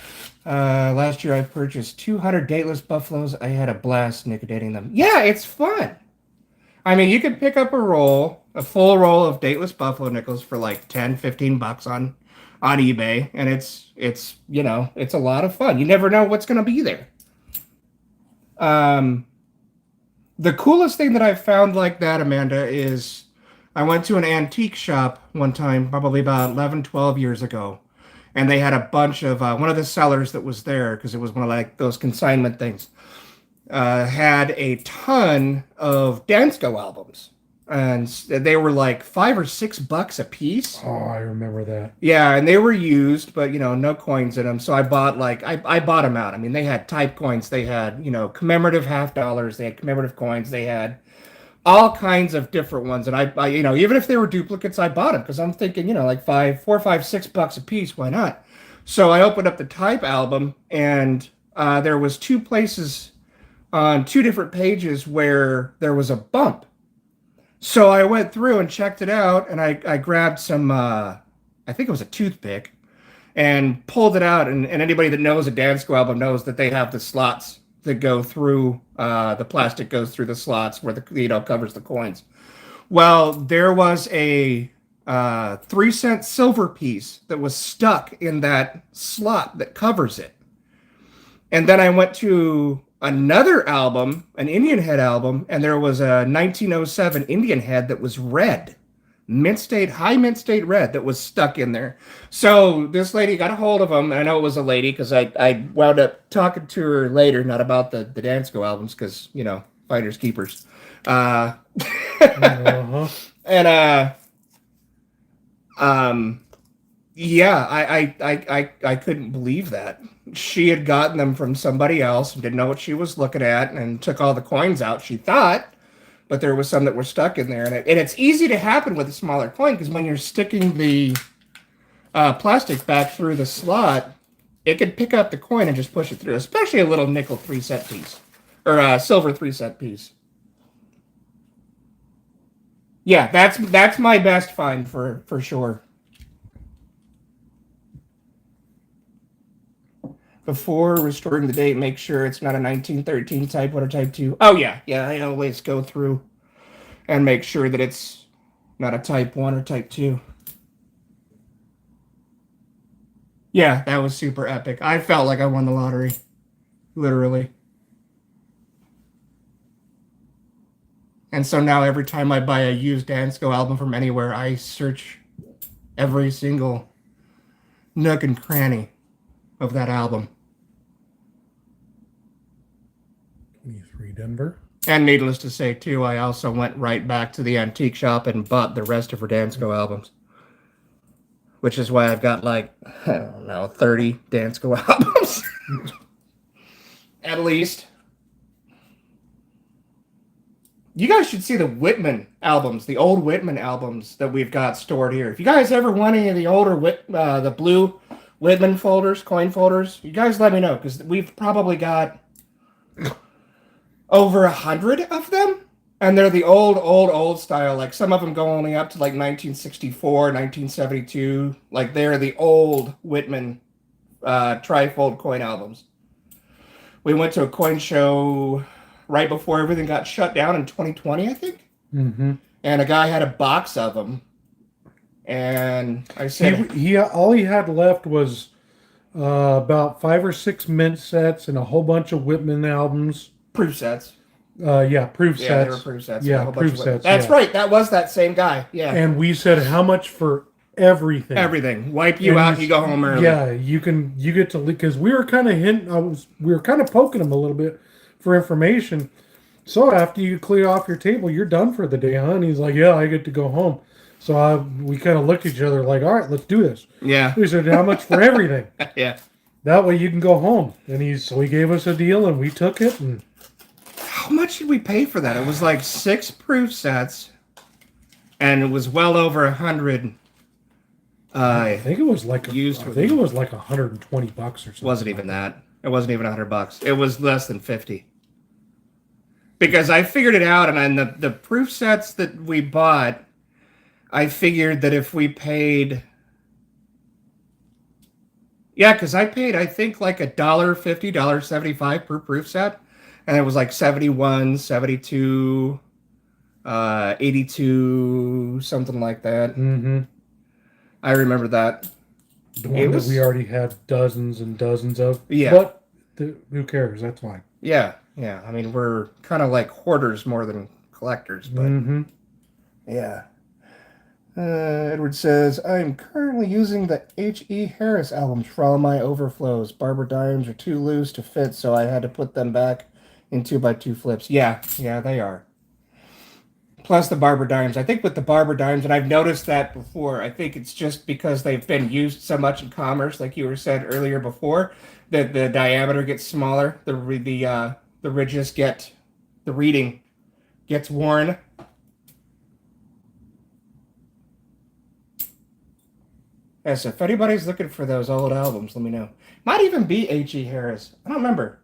Last year, I purchased 200 dateless buffaloes. I had a blast nicodating them. Yeah, it's fun. I mean, you could pick up a full roll of dateless buffalo nickels for like 10, 15 bucks on eBay, and it's a lot of fun. You never know what's going to be there. The coolest thing that I've found like that, Amanda, is I went to an antique shop one time, probably about 11, 12 years ago, and they had a bunch of, one of the sellers that was there, because it was one of like those consignment things, had a ton of Dansko albums, and they were like $5 or $6 a piece. Oh, I remember that. Yeah, and they were used, but no coins in them. So I bought I bought them out. I mean, they had type coins, they had commemorative $50, they had commemorative coins, they had all kinds of different ones. And I even if they were duplicates, I bought them because I'm thinking like $4, $5, $6 a piece. Why not? So I opened up the type album, and there was two places on two different pages where there was a bump. So I went through and checked it out, and I grabbed some, I think it was a toothpick, and pulled it out. And anybody that knows a Dansko album knows that they have the slots that go through, the plastic goes through the slots where the covers the coins. Well, there was a 3-cent silver piece that was stuck in that slot that covers it. And then I went to another album, an Indian head album, and there was a 1907 Indian head that was red, high mint state red, that was stuck in there. So this lady got a hold of them, and I know it was a lady because I wound up talking to her later, not about the Dansko albums, because finders keepers. And yeah, I couldn't believe that. She had gotten them from somebody else and didn't know what she was looking at, and took all the coins out, she thought, but there was some that were stuck in there. And it's easy to happen with a smaller coin, because when you're sticking the plastic back through the slot, it could pick up the coin and just push it through, especially a little nickel 3-cent piece, or a silver 3-cent piece. Yeah, that's my best find for sure. Before restoring the date, make sure it's not a 1913 type 1 or type 2. Oh, yeah. Yeah, I always go through and make sure that it's not a type 1 or type 2. Yeah, that was super epic. I felt like I won the lottery. Literally. And so now every time I buy a used Dansco album from anywhere, I search every single nook and cranny of that album. 23 Denver. And needless to say, too, I also went right back to the antique shop and bought the rest of her Dansco albums. Which is why I've got like, I don't know, 30 Dansco albums. At least. You guys should see the Whitman albums, the old Whitman albums that we've got stored here. If you guys ever want any of the older, the blue Whitman folders, coin folders, you guys let me know, because we've probably got over 100 of them. And they're the old style. Like, some of them go only up to like 1964, 1972. Like, they're the old Whitman trifold coin albums. We went to a coin show right before everything got shut down in 2020, I think. Mm-hmm. And a guy had a box of them. And I said... He all he had left was about 5 or 6 mint sets and a whole bunch of Whitman albums. Proof sets. Proof sets. Yeah, they were proof sets. Yeah, proof sets. That's right. That was that same guy. Yeah. And we said, how much for everything? Everything. Wipe you out, you go home early. Yeah, you get to, because we were kind of we were kind of poking him a little bit for information. So after you clear off your table, you're done for the day, huh? And he's like, yeah, I get to go home. So we kind of looked at each other like, all right, let's do this. Yeah. We said, how much for everything? Yeah. That way you can go home. And he gave us a deal, and we took it. And how much did we pay for that? It was like 6 proof sets, and it was well over 100. I think it was like used. I think it was like $120 or something. Wasn't even that. It wasn't even $100. It was less than 50. Because I figured it out, and the proof sets that we bought, I figured that if we paid, yeah, because I paid, I think, like $1.50, $1.75 per proof set, and it was like 71, 72, 82, something like that. Mm-hmm. I remember that. The one that we already had dozens and dozens of. Yeah. But who cares? That's fine. Yeah, yeah. I mean, we're kind of like hoarders more than collectors, but mm-hmm. Yeah. Edward says, I'm currently using the H.E. Harris albums for all my overflows. Barber dimes are too loose to fit, so I had to put them back in 2x2 flips. Yeah, they are. Plus the Barber dimes. I think with the Barber dimes, and I've noticed that before, I think it's just because they've been used so much in commerce, like you were said earlier before, that the diameter gets smaller, the ridges get, the reading gets worn. Yes, if anybody's looking for those old albums, let me know. Might even be H.E. Harris. I don't remember.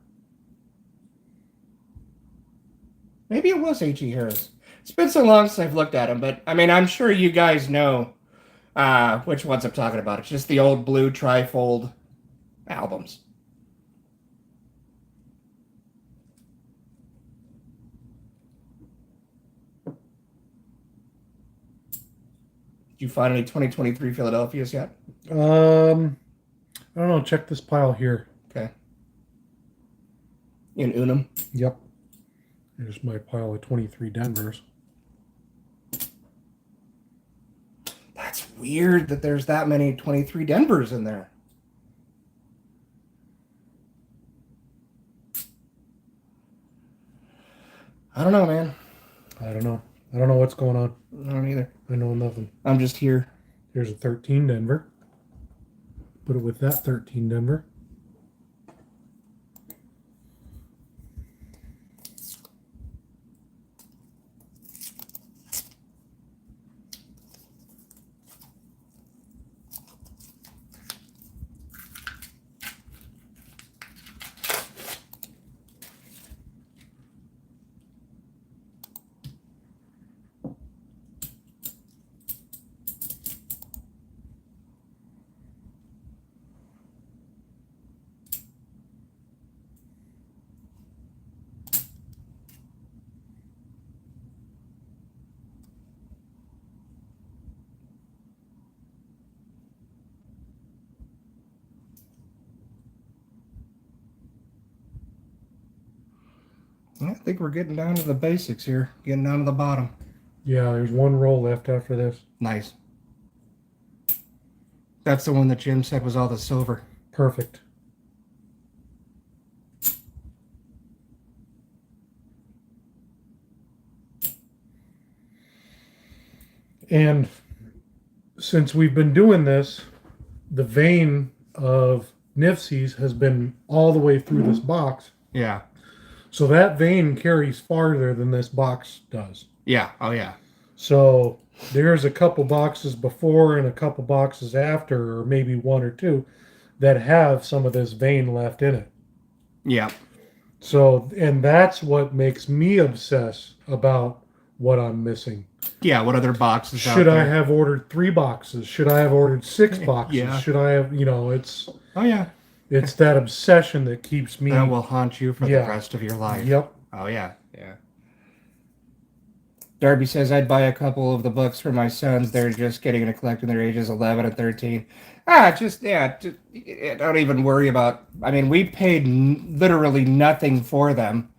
Maybe it was H.E. Harris. It's been so long since I've looked at them, but I mean, I'm sure you guys know which ones I'm talking about. It's just the old blue trifold albums. Did you find any 2023 Philadelphias yet? I don't know. Check this pile here. Okay. In Unum? Yep. Here's my pile of 23 Denvers. That's weird that there's that many 23 Denvers in there. I don't know, man. I don't know. I don't know what's going on. I don't either. I know nothing. I'm just here. Here's a 13 Denver. Put it with that 13 Denver. I think we're getting down to the basics here. Getting down to the bottom. Yeah, there's one roll left after this. Nice. That's the one that Jim said was all the silver. Perfect. And since we've been doing this, the vein of Nifsies has been all the way through this box. Yeah. So that vein carries farther than this box does. Yeah. Oh, yeah. So there's a couple boxes before and a couple boxes after, or maybe one or two, that have some of this vein left in it. Yeah. So, and that's what makes me obsess about what I'm missing. Yeah, what other boxes Should out I there? have ordered 3 boxes? Should I have ordered 6 boxes? Yeah. Should I have, it's Oh, yeah. it's that obsession that keeps me. That will haunt you for the Yeah. rest of your life. Yep. Oh, yeah. Yeah. Darby says, I'd buy a couple of the books for my sons. They're just getting into collecting their ages 11 and 13. Just don't even worry about. I mean, we paid literally nothing for them.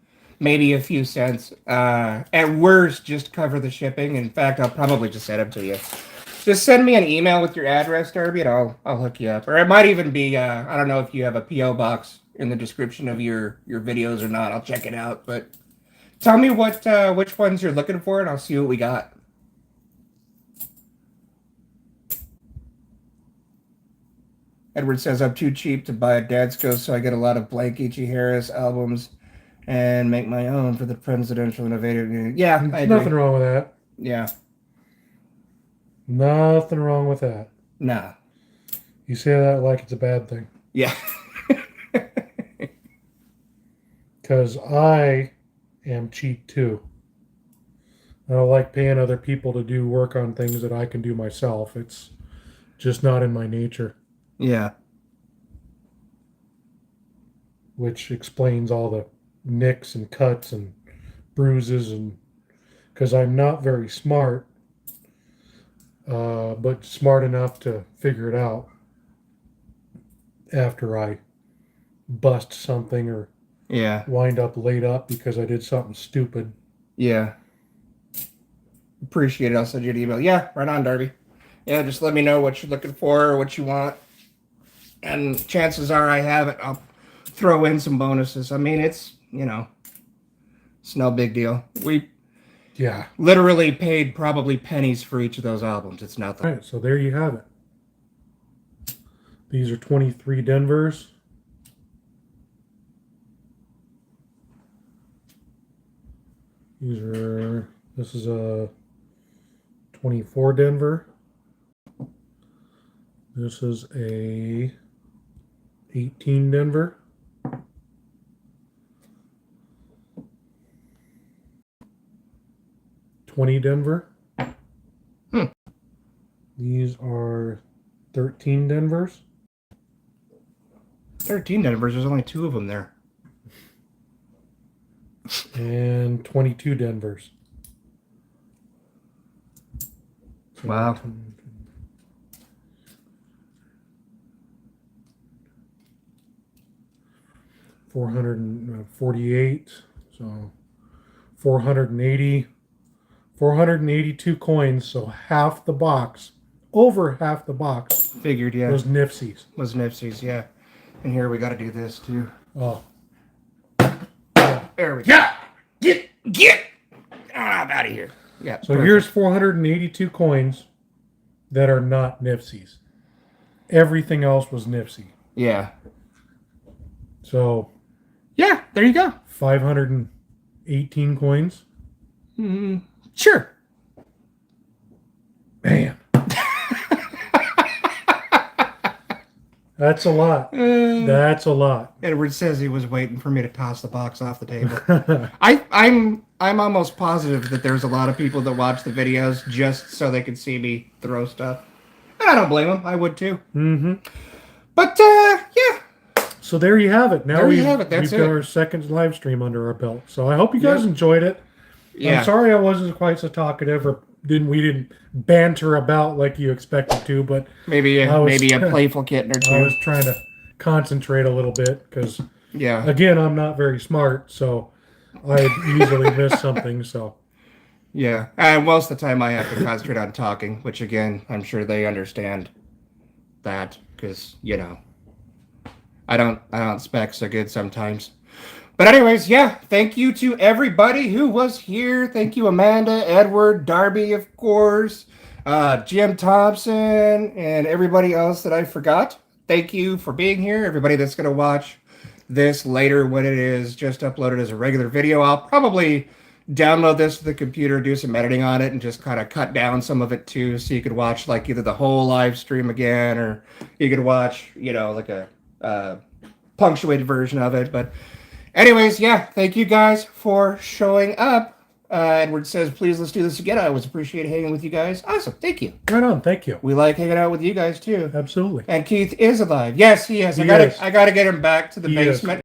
Maybe a few cents. At worst, just cover the shipping. In fact, I'll probably just send them to you. Just send me an email with your address, Darby, and I'll hook you up. Or it might even be, I don't know if you have a P.O. box in the description of your videos or not. I'll check it out. But tell me which ones you're looking for, and I'll see what we got. Edward says, I'm too cheap to buy a Dad's Ghost, so I get a lot of blank H.E. Harris albums and make my own for the presidential innovative. Yeah, I agree. Nothing wrong with that. Yeah. Nothing wrong with that. Nah. You say that like it's a bad thing. Yeah. Because I am cheap too. I don't like paying other people to do work on things that I can do myself. It's just not in my nature. Yeah. Which explains all the nicks and cuts and bruises, and because I'm not very smart, but smart enough to figure it out after I bust something or Yeah. wind up laid up because I did something stupid. Yeah. Appreciate it. I'll send you an email. Yeah, right on, Darby. Yeah, just let me know what you're looking for or what you want. And chances are I have it. I'll throw in some bonuses. I mean, it's no big deal. We literally paid probably pennies for each of those albums. It's nothing. All right, so there you have it. These are 23 Denvers. This is a 24 Denver. This is a 18 Denver. $20 Denver. These are 13 Denvers. 13 Denvers. There's only 2 of them there. And 22 Denvers. Wow. $448. So 480. 482 coins. So half the box. Over half the box. Figured, yeah. Was Nifsies. Was Nipsey's, yeah. And here we got to do this too. Oh. There we go. Get out of here. Yeah. So here's 482 coins that are not Nifsies. Everything else was Nipsey. Yeah. So. Yeah, there you go. 518 coins. Sure. Man. That's a lot. That's a lot. Edward says he was waiting for me to toss the box off the table. I'm almost positive that there's a lot of people that watch the videos just so they can see me throw stuff. And I don't blame them. I would too. Mm-hmm. But yeah. So there you have it. Now there you we've have it. That's got it. our second live stream under our belt. So I hope you guys enjoyed it. Yeah. I'm sorry I wasn't quite so talkative, or we didn't banter about like you expected to, but maybe a playful kitten or two. I was trying to concentrate a little bit because yeah, again, I'm not very smart, so I'd easily miss something. So Yeah, and most of the time I have to concentrate on talking, which again, I'm sure they understand that because I don't spec so good sometimes. But anyways, yeah, thank you to everybody who was here. Thank you, Amanda, Edward, Darby, of course, Jim Thompson, and everybody else that I forgot. Thank you for being here. Everybody that's going to watch this later when it is just uploaded as a regular video. I'll probably download this to the computer, do some editing on it, and just kind of cut down some of it too, so you could watch like either the whole live stream again, or you could watch, like a punctuated version of it. But anyways, yeah, thank you guys for showing up. Edward says, please, let's do this again. I always appreciate hanging with you guys. Awesome. Thank you. right on. Thank you. We like hanging out with you guys too. Absolutely. And Keith is alive. Yes, he is. I gotta get him back to the basement.